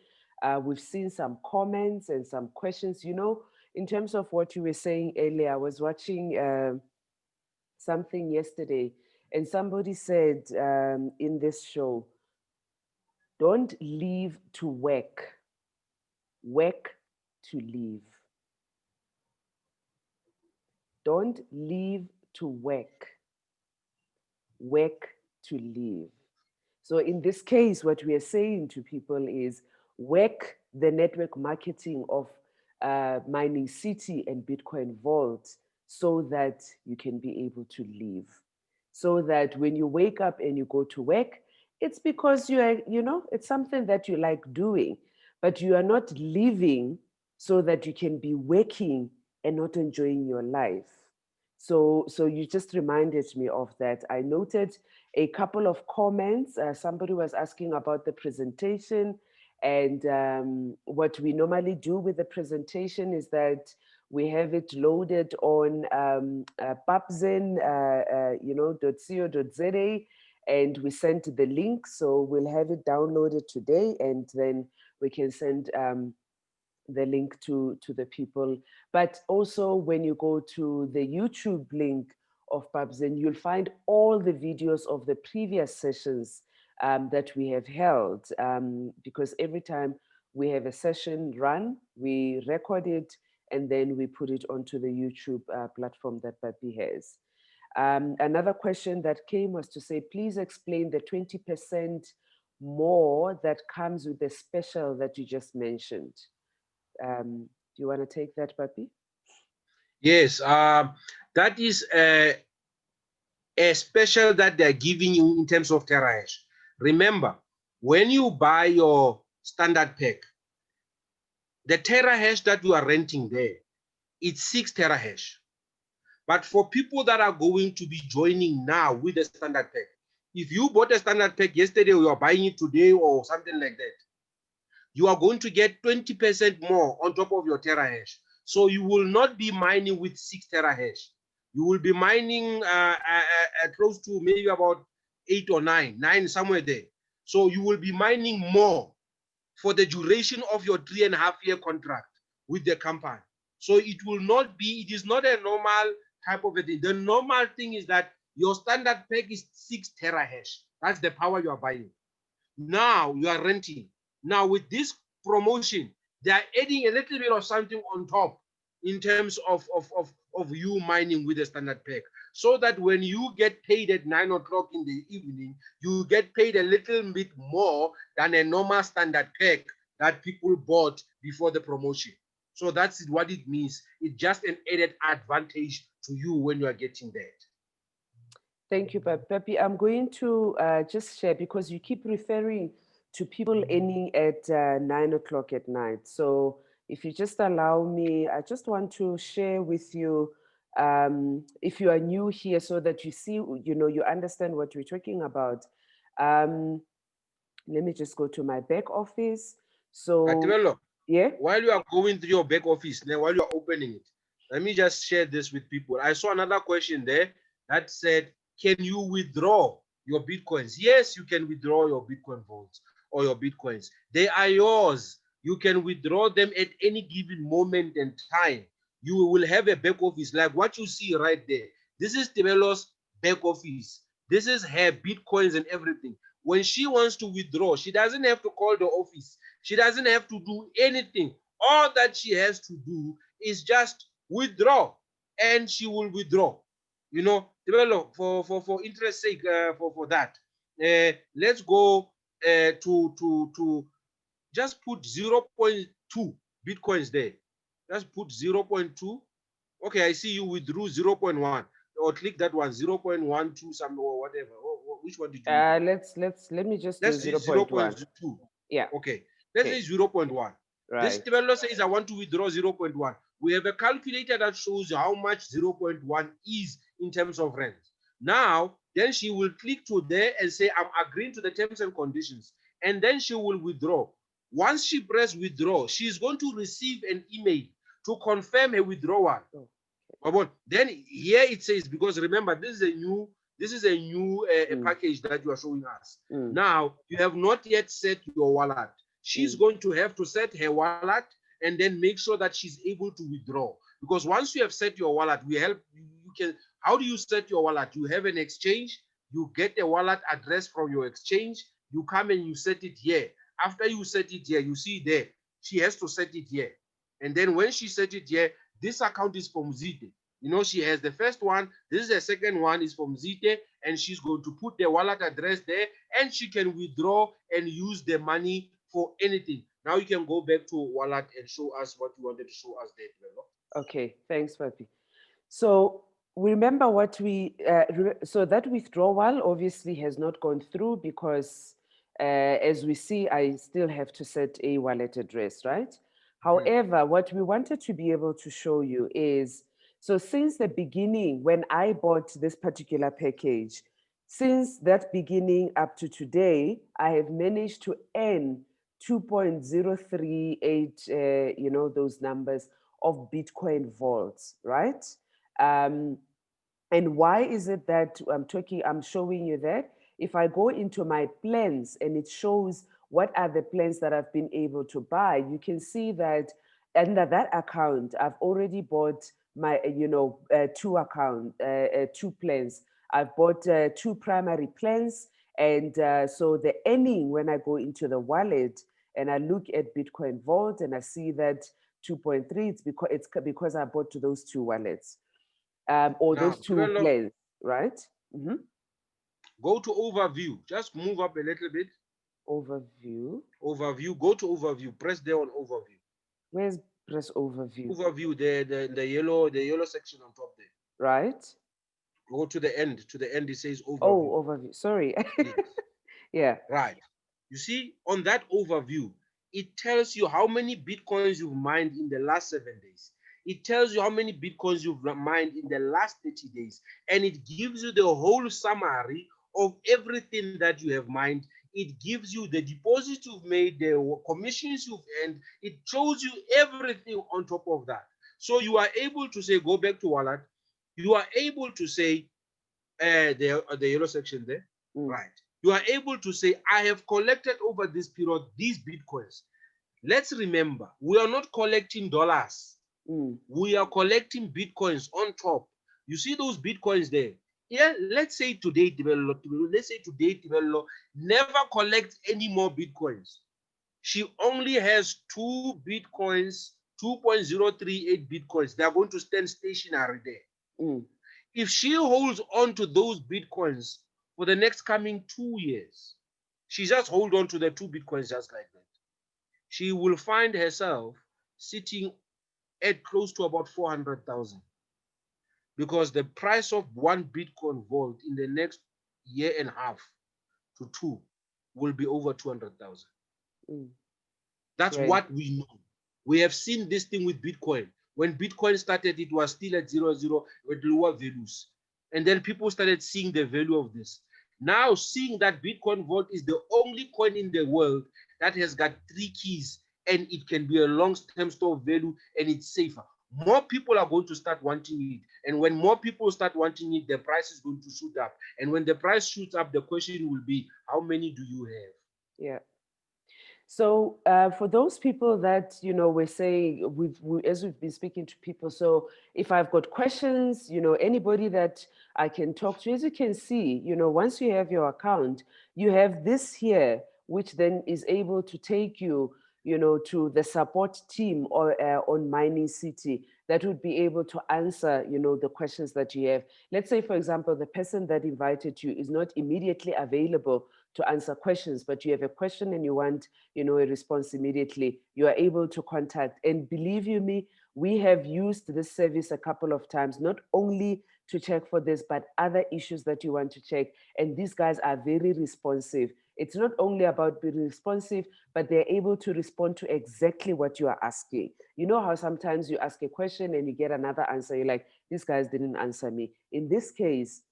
We've seen some comments and some questions, in terms of what you were saying earlier. I was watching something yesterday, and somebody said in this show, don't live to work, work to live. Don't live to work, work to live. So in this case, what we are saying to people is work the network marketing of Mining City and Bitcoin Vault so that you can be able to live. So that when you wake up and you go to work, it's because you are, it's something that you like doing, but you are not living so that you can be working and not enjoying your life. So you just reminded me of that. I noted a couple of comments. Somebody was asking about the presentation, and what we normally do with the presentation is that we have it loaded on papzen, .co.za, and we sent the link. So we'll have it downloaded today, and then we can send the link to the people. But also when you go to the YouTube link of Babzen, you'll find all the videos of the previous sessions that we have held, because every time we have a session run, we record it and then we put it onto the YouTube platform that Papi has. Another question that came was to say, please explain the 20% more that comes with the special that you just mentioned. Do you want to take that, Papi? Yes, that is a special that they're giving you in terms of terahash. Remember, when you buy your standard pack, the terahash that you are renting there, it's 6 terahash. But for people that are going to be joining now with the standard pack, if you bought a standard pack yesterday or you are buying it today or something like that, you are going to get 20% more on top of your terahash. So you will not be mining with 6 terahash. You will be mining close to maybe about 8 or 9 somewhere there. So you will be mining more for the duration of your 3.5-year contract with the company. So it will not be, it is not a normal type of a thing. The normal thing is that your standard pack is 6 terahash. That's the power you are buying. Now you are renting. Now with this promotion, they are adding a little bit of something on top in terms of you mining with a standard pack, so that when you get paid at 9 o'clock in the evening, you get paid a little bit more than a normal standard pack that people bought before the promotion. So that's what it means. It's just an added advantage to you when you are getting that. Thank you, Papi. I'm going to just share, because you keep referring to people ending at 9 o'clock at night. So if you just allow me, I just want to share with you, if you are new here, so that you see, you understand what we're talking about. Let me just go to my back office. So, Tebello, yeah. While you are going through your back office, now while you are opening it, let me just share this with people. I saw another question there that said, can you withdraw your Bitcoins? Yes, you can withdraw your Bitcoin vaults or your Bitcoins. They are yours. You can withdraw them at any given moment and time. You will have a back office like what you see right there. This is Tebello's back office. This is her Bitcoins and everything. When she wants to withdraw, she doesn't have to call the office. She doesn't have to do anything. All that she has to do is just withdraw, and she will withdraw. Develop for interest sake, for that. Let's go to just put 0.2 Bitcoins there. Just put 0.2. Okay, I see you withdrew 0.1. Or click that one, 0.12 some or whatever. Which one did you do? Let me just Let's do say 0.1. 0.2. Yeah. Okay. Let's say 0.1. This Right. developer says I want to withdraw 0.1. We have a calculator that shows you how much 0.1 is in terms of rent. Now, then she will click to there and say, I'm agreeing to the terms and conditions. And then she will withdraw. Once she presses withdraw, she's going to receive an email to confirm her withdrawal. Then here it says, because remember, this is a new package that you are showing us. Now, you have not yet set your wallet. She's going to have to set her wallet and then make sure that she's able to withdraw. Because once you have set your wallet, we help you can. How do you set your wallet? You have an exchange, you get a wallet address from your exchange, you come and you set it here. After you set it here, you see there, she has to set it here. And then when she set it here, this account is from Zite. She has the first one. This is the second one is from Zite, and she's going to put the wallet address there, and she can withdraw and use the money for anything. Now you can go back to wallet and show us what you wanted to show us there. Okay, thanks, Papi. So remember what so that withdrawal obviously has not gone through, because as we see, I still have to set a wallet address, right? However, what we wanted to be able to show you is, so since the beginning, when I bought this particular package, Since that beginning up to today, I have managed to earn 2.038, those numbers of Bitcoin vaults, right? Um, and why is it that I'm showing you that? If I go into my plans and it shows what are the plans that I've been able to buy, you can see that under that account, I've already bought my, two plans. I've bought two primary plans. And so the earning, when I go into the wallet and I look at Bitcoin Vault and I see that 2.3, it's because I bought to those two wallets or Now, those two develop, plans, right? Mhm. go to overview. Just move up a little bit. Overview. Overview. Go to overview. Press there on overview. Where's press overview? Overview. The yellow section on top there. Right. Go to the end. To the end, it says overview. Oh, overview. Sorry. Yes. Yeah. Right. You see, on that overview, it tells you how many Bitcoins you've mined in the last 7 days. It tells you how many Bitcoins you've mined in the last 30 days. And it gives you the whole summary of everything that you have mined. It gives you the deposits you've made, the commissions you've earned. It shows you everything on top of that. So you are able to say, go back to wallet. You are able to say, the yellow section there, right? You are able to say, I have collected over this period these Bitcoins. Let's remember, we are not collecting dollars. We are collecting Bitcoins on top. You see those Bitcoins there? Yeah, let's say today, Tebello never collects any more Bitcoins. She only has 2 Bitcoins, 2.038 Bitcoins. They are going to stand stationary there. If she holds on to those Bitcoins for the next coming 2 years, she just hold on to the 2 Bitcoins just like that, she will find herself sitting at close to about 400,000, because the price of 1 Bitcoin vault in the next year and a half to 2 will be over 200,000. That's Great. what we know. We have seen this thing with Bitcoin. When Bitcoin started, it was still at 0 with lower values. And then people started seeing the value of this. Now, seeing that Bitcoin Vault is the only coin in the world that has got 3 keys and it can be a long-term store of value and it's safer, more people are going to start wanting it. And when more people start wanting it, the price is going to shoot up. And when the price shoots up, the question will be, how many do you have? Yeah. So for those people that, we're saying, as we've been speaking to people, so if I've got questions, anybody that I can talk to, as you can see, once you have your account, you have this here, which then is able to take you, to the support team or on Mining City that would be able to answer, the questions that you have. Let's say, for example, the person that invited you is not immediately available to answer questions, but you have a question and you want, a response immediately, you are able to contact. And believe you me, we have used this service a couple of times, not only to check for this, but other issues that you want to check. And these guys are very responsive. It's not only about being responsive, but they're able to respond to exactly what you are asking. You know how sometimes you ask a question and you get another answer, you're like, these guys didn't answer me. In this case,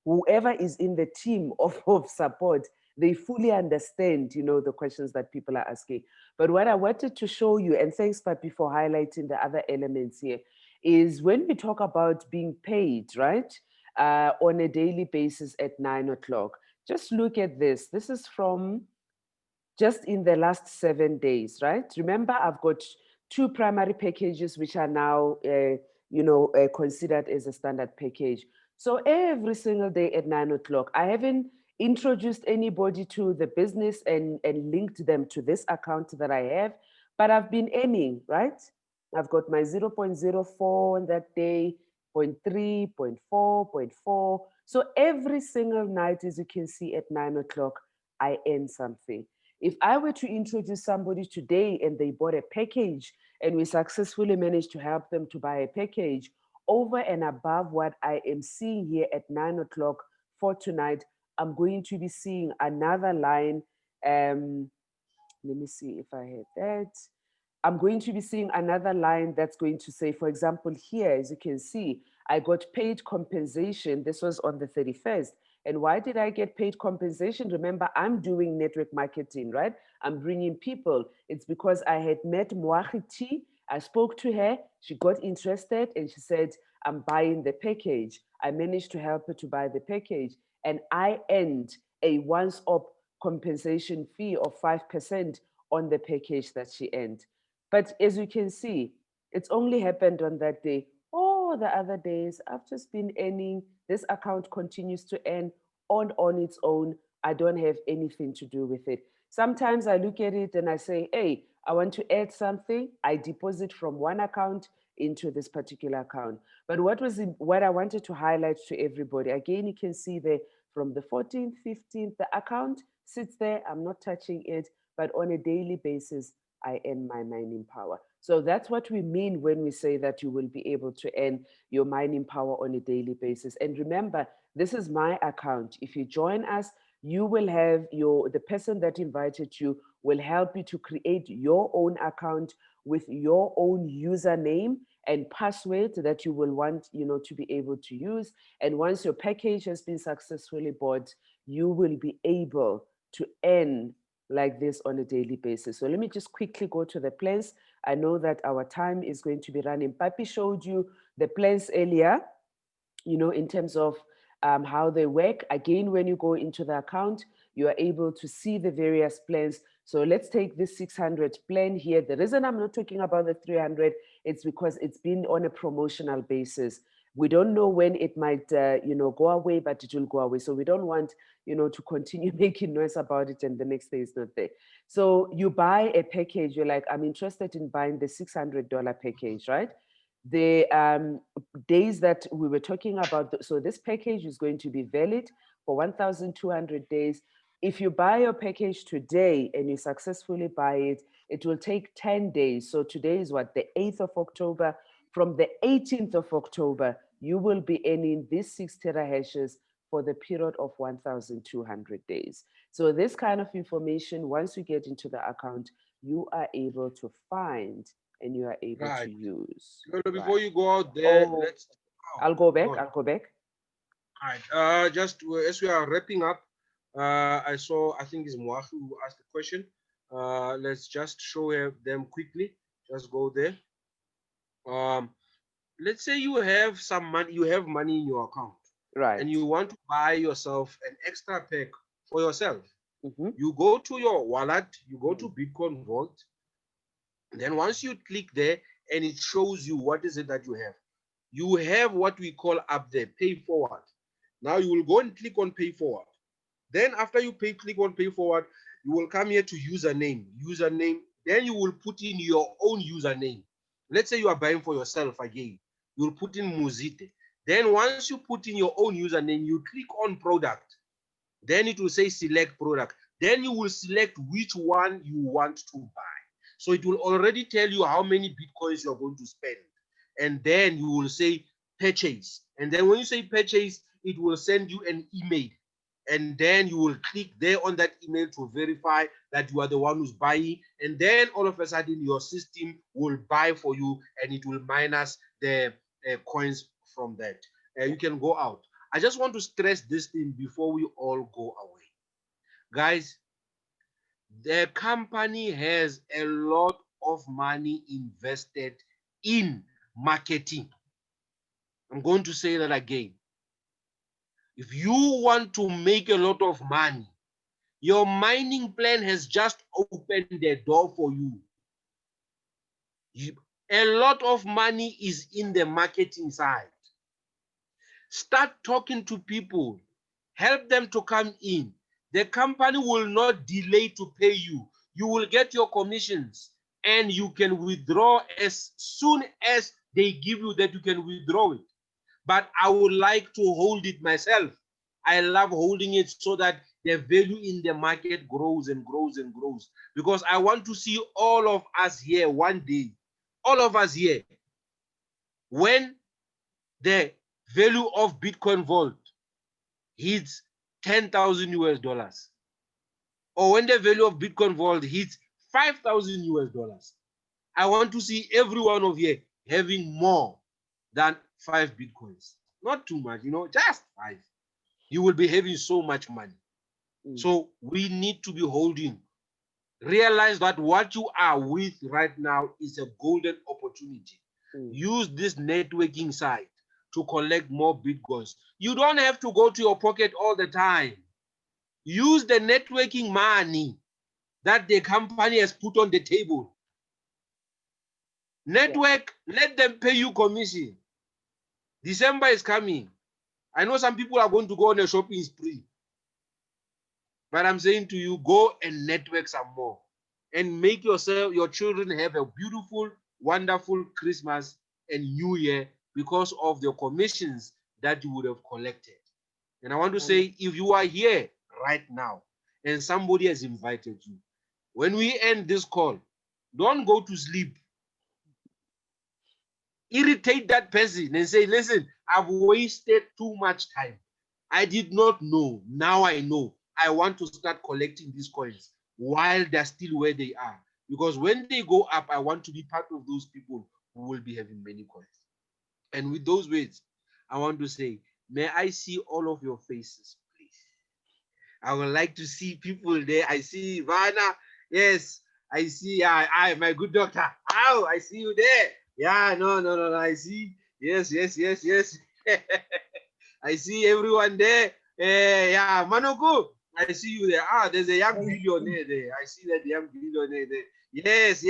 whoever is in the team of support, they fully understand, the questions that people are asking. But what I wanted to show you, and thanks, Papi, for highlighting the other elements here, is when we talk about being paid, right, on a daily basis at 9 o'clock, just look at this. This is from just in the last 7 days, right? Remember, I've got 2 primary packages, which are now, considered as a standard package. So every single day at 9 o'clock, I haven't introduced anybody to the business and linked them to this account that I have, but I've been earning, right? I've got my 0.04 on that day, 0.3, 0.4, 0.4. So every single night, as you can see at 9 o'clock, I earn something. If I were to introduce somebody today and they bought a package and we successfully managed to help them to buy a package over and above what I am seeing here at 9 o'clock for tonight, I'm going to be seeing another line. Let me see if I had that. I'm going to be seeing another line that's going to say, for example, here, as you can see, I got paid compensation. This was on the 31st. And why did I get paid compensation? Remember, I'm doing network marketing, right? I'm bringing people. It's because I had met Mokhema. I spoke to her. She got interested and she said, I'm buying the package. I managed to help her to buy the package. And I earned a once-off compensation fee of 5% on the package that she earned. But as you can see, it's only happened on that day. Oh, the other days, I've just been earning. This account continues to earn on its own. I don't have anything to do with it. Sometimes I look at it and I say, hey, I want to add something. I deposit from one account into this particular account. But what I wanted to highlight to everybody, again, you can see there from the 14th, 15th, the account sits there. I'm not touching it, but on a daily basis, I earn my mining power. So that's what we mean when we say that you will be able to earn your mining power on a daily basis. And remember, this is my account. If you join us, you will have the person that invited you will help you to create your own account with your own username and password that you will want, to be able to use. And once your package has been successfully bought, you will be able to earn like this on a daily basis. So let me just quickly go to the plans. I know that our time is going to be running. Papi showed you the plans earlier, in terms of how they work. Again, when you go into the account, you are able to see the various plans. So let's take this 600 plan here. The reason I'm not talking about the 300, it's because it's been on a promotional basis. We don't know when it might, go away, but it will go away. So we don't want, to continue making noise about it and the next day is not there. So you buy a package, you're like, I'm interested in buying the $600 package, right? The days that we were talking about, so this package is going to be valid for 1,200 days. If you buy your package today and you successfully buy it, it will take 10 days. So today is what, the 8th of October. From the 18th of October, you will be earning these 6 terahashes for the period of 1,200 days. So this kind of information, once you get into the account, you are able to find and you are able to use. Before Right. you go out there, I'll go back. I'll go back. All right. Just as we are wrapping up, I think it's Moahu who asked the question. Let's just show them quickly. Just go there. Let's say you have some money, you have money in your account, right? And you want to buy yourself an extra pack for yourself. Mm-hmm. You go to your wallet, you go to Bitcoin Vault. Then once you click there and it shows you what is it that you have what we call up there, pay forward. Now you will go and click on pay forward. Then after you click on pay forward, you will come here to username. Then you will put in your own username. Let's say you are buying for yourself again. You will put in Muzite. Then once you put in your own username, you click on product. Then it will say select product. Then you will select which one you want to buy. So it will already tell you how many Bitcoins you're going to spend. And then you will say purchase. And then when you say purchase, it will send you an email. And then you will click there on that email to verify that you are the one who's buying. And then all of a sudden your system will buy for you and it will minus the coins from that. You can go out. I just want to stress this thing before we all go away. Guys, the company has a lot of money invested in marketing. I'm going to say that again. If you want to make a lot of money, your mining plan has just opened the door for you. A lot of money is in the marketing side. Start talking to people. Help them to come in. The company will not delay to pay you. You will get your commissions and you can withdraw as soon as they give you that you can withdraw it. But I would like to hold it myself. I love holding it so that the value in the market grows and grows and grows. Because I want to see all of us here one day, all of us here, when the value of Bitcoin Vault hits 10,000 US dollars, or when the value of Bitcoin Vault hits 5,000 US dollars, I want to see every one of you having more than 5 Bitcoins. Not too much, just 5. you will be having so much money. So we need to be holding. Realize that what you are with right now is a golden opportunity. Use this networking site to collect more Bitcoins. You don't have to go to your pocket all the time. Use the networking money that the company has put on the table. Network, let them pay you commission. December is coming. I know some people are going to go on a shopping spree. But I'm saying to you, go and network some more and make yourself, your children have a beautiful, wonderful Christmas and New Year because of the commissions that you would have collected. And I want to say, if you are here right now and somebody has invited you, when we end this call, don't go to sleep. Irritate that person and say, listen, I've wasted too much time. I did not know. Now I know. I want to start collecting these coins while they're still where they are. Because when they go up, I want to be part of those people who will be having many coins. And with those words, I want to say, may I see all of your faces, please? I would like to see people there. I see Ivana. Yes, I see. My good doctor. Oh, I see you there. Yeah, no. I see. Yes. I see everyone there. Yeah, Manoku, I see you there. Ah, there's a young billionaire there. I see that young billionaire there. Yes.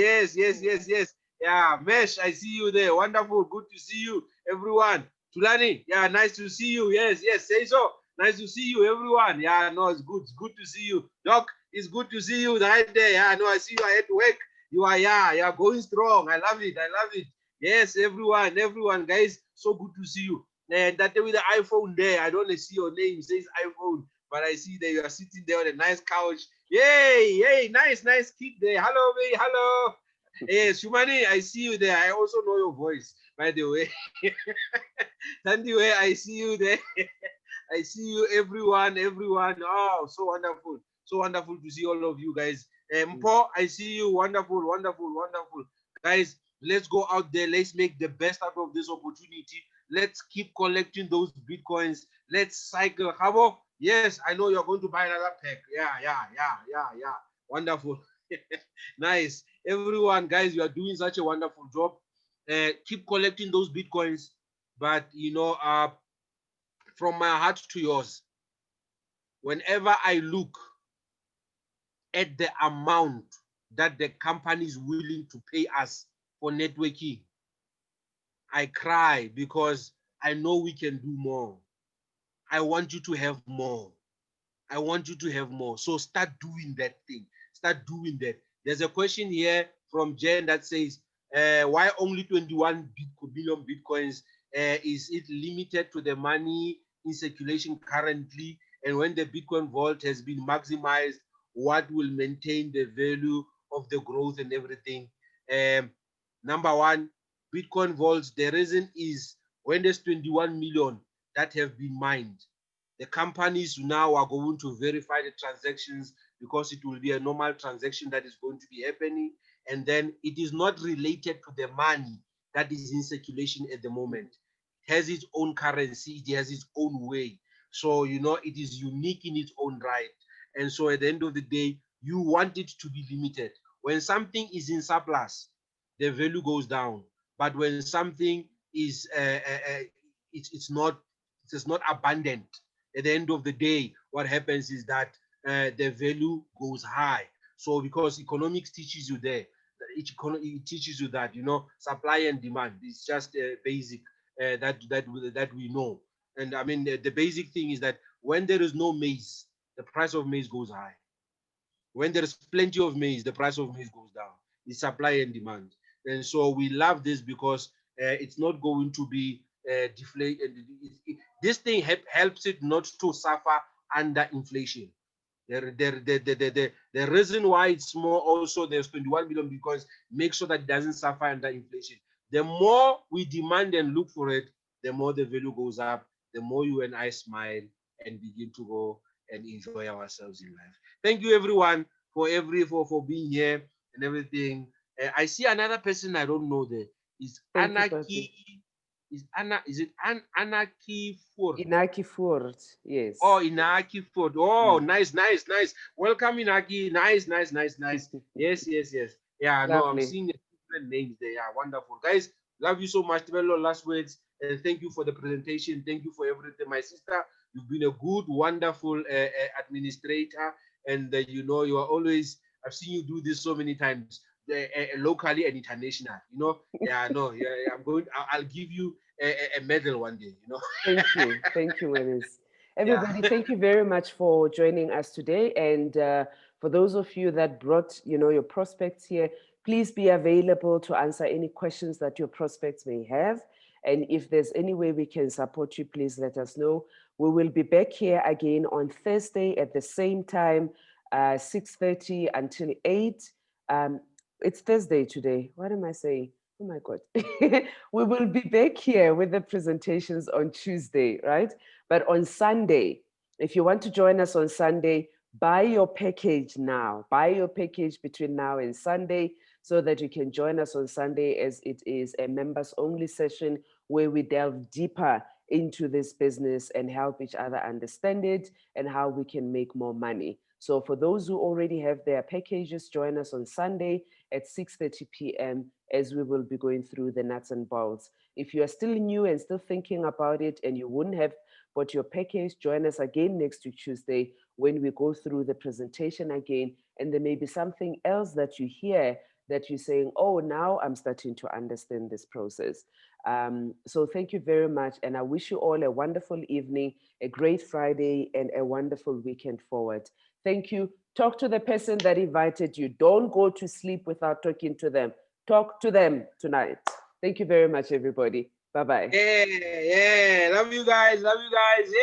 Yeah, Mesh, I see you there. Wonderful. Good to see you, everyone. Tulani, yeah, nice to see you. Yes, say so. Nice to see you, everyone. Yeah, no, it's good. It's good to see you. Doc, it's good to see you right there. Yeah, no, I see you. I had to work. You are going strong. I love it. Yes, everyone, guys, so good to see you. And that with the iPhone there, I don't see your name, it says iPhone, but I see that you are sitting there on a nice couch. Yay, nice kid there. Hello, baby, hello. Yes, Shumani, I see you there. I also know your voice, by the way. Anyway, I see you there. I see you, everyone. Oh, so wonderful to see all of you guys. Mpo, I see you. Wonderful. Guys, let's go out there. Let's make the best out of this opportunity. Let's keep collecting those Bitcoins. Let's cycle. Habo, yes, I know you're going to buy another pack. Yeah. Wonderful. Nice. Everyone, guys, you are doing such a wonderful job. Keep collecting those Bitcoins. But, from my heart to yours, whenever I look at the amount that the company is willing to pay us for networking, I cry because I know we can do more. I want you to have more. So start doing that thing. Start doing that. There's a question here from Jen that says, why only 21 billion Bitcoins? Is it limited to the money in circulation currently? And when the Bitcoin vault has been maximized, what will maintain the value of the growth and everything? Number one, Bitcoin vaults, the reason is when there's 21 million that have been mined, the companies now are going to verify the transactions because it will be a normal transaction that is going to be happening. And then it is not related to the money that is in circulation at the moment. It has its own currency, it has its own way. So, it is unique in its own right. And so at the end of the day, you want it to be limited. When something is in surplus, the value goes down. But when something is, it's not abundant, at the end of the day, what happens is that the value goes high. So because economics teaches you there, it teaches you that supply and demand is just basic that we know. And I mean the basic thing is that when there is no maize, the price of maize goes high. When there is plenty of maize, the price of maize goes down. It's supply and demand. And so we love this because it's not going to be deflated. This thing helps it not to suffer under inflation. The reason why it's more also there's 21 million because make sure that it doesn't suffer under inflation. The more we demand and look for it, the more the value goes up, the more you and I smile and begin to go and enjoy ourselves in life. Thank you everyone for being here and everything. I see another person I don't know there. Is Anaki is it Anarchy Ford? Inaki Ford, yes. Oh, Inaki Ford. Oh, Mm. nice, nice, nice. Welcome, Inaki. Nice, nice, nice, nice. Yes, yes, yes. Yeah, no, I'm Lovely. seeing the different names there. Yeah, wonderful. Guys, love you so much. Tebello, last words. And thank you for the presentation. Thank you for everything. My sister, you've been a good, wonderful administrator. And you know, you are always, I've seen you do this so many times, locally and international. You know, yeah, no, yeah, I'm going, I'll give you a medal one day, you know. Thank you. Thank you, Willis. Yeah. Everybody, thank you very much for joining us today. And for those of you that brought, your prospects here, please be available to answer any questions that your prospects may have. And if there's any way we can support you, please let us know. We will be back here again on Thursday at the same time, 6:30 until 8. It's Thursday today. What am I saying? Oh my God. We will be back here with the presentations on Tuesday, right? But on Sunday, if you want to join us on Sunday, buy your package now. Buy your package between now and Sunday so that you can join us on Sunday, as it is a members only session where we delve deeper into this business and help each other understand it and how we can make more money. So for those who already have their packages, join us on Sunday at 6:30 p.m. as we will be going through the nuts and bolts. If you are still new and still thinking about it and you wouldn't have bought your package, join us again next week, Tuesday, when we go through the presentation again. And there may be something else that you hear that you're saying, oh, now I'm starting to understand this process. So thank you very much. And I wish you all a wonderful evening, a great Friday, and a wonderful weekend forward. Thank you. Talk to the person that invited you. Don't go to sleep without talking to them. Talk to them tonight. Thank you very much, everybody. Bye-bye. Yeah, yeah. Love you guys. Love you guys. Yeah.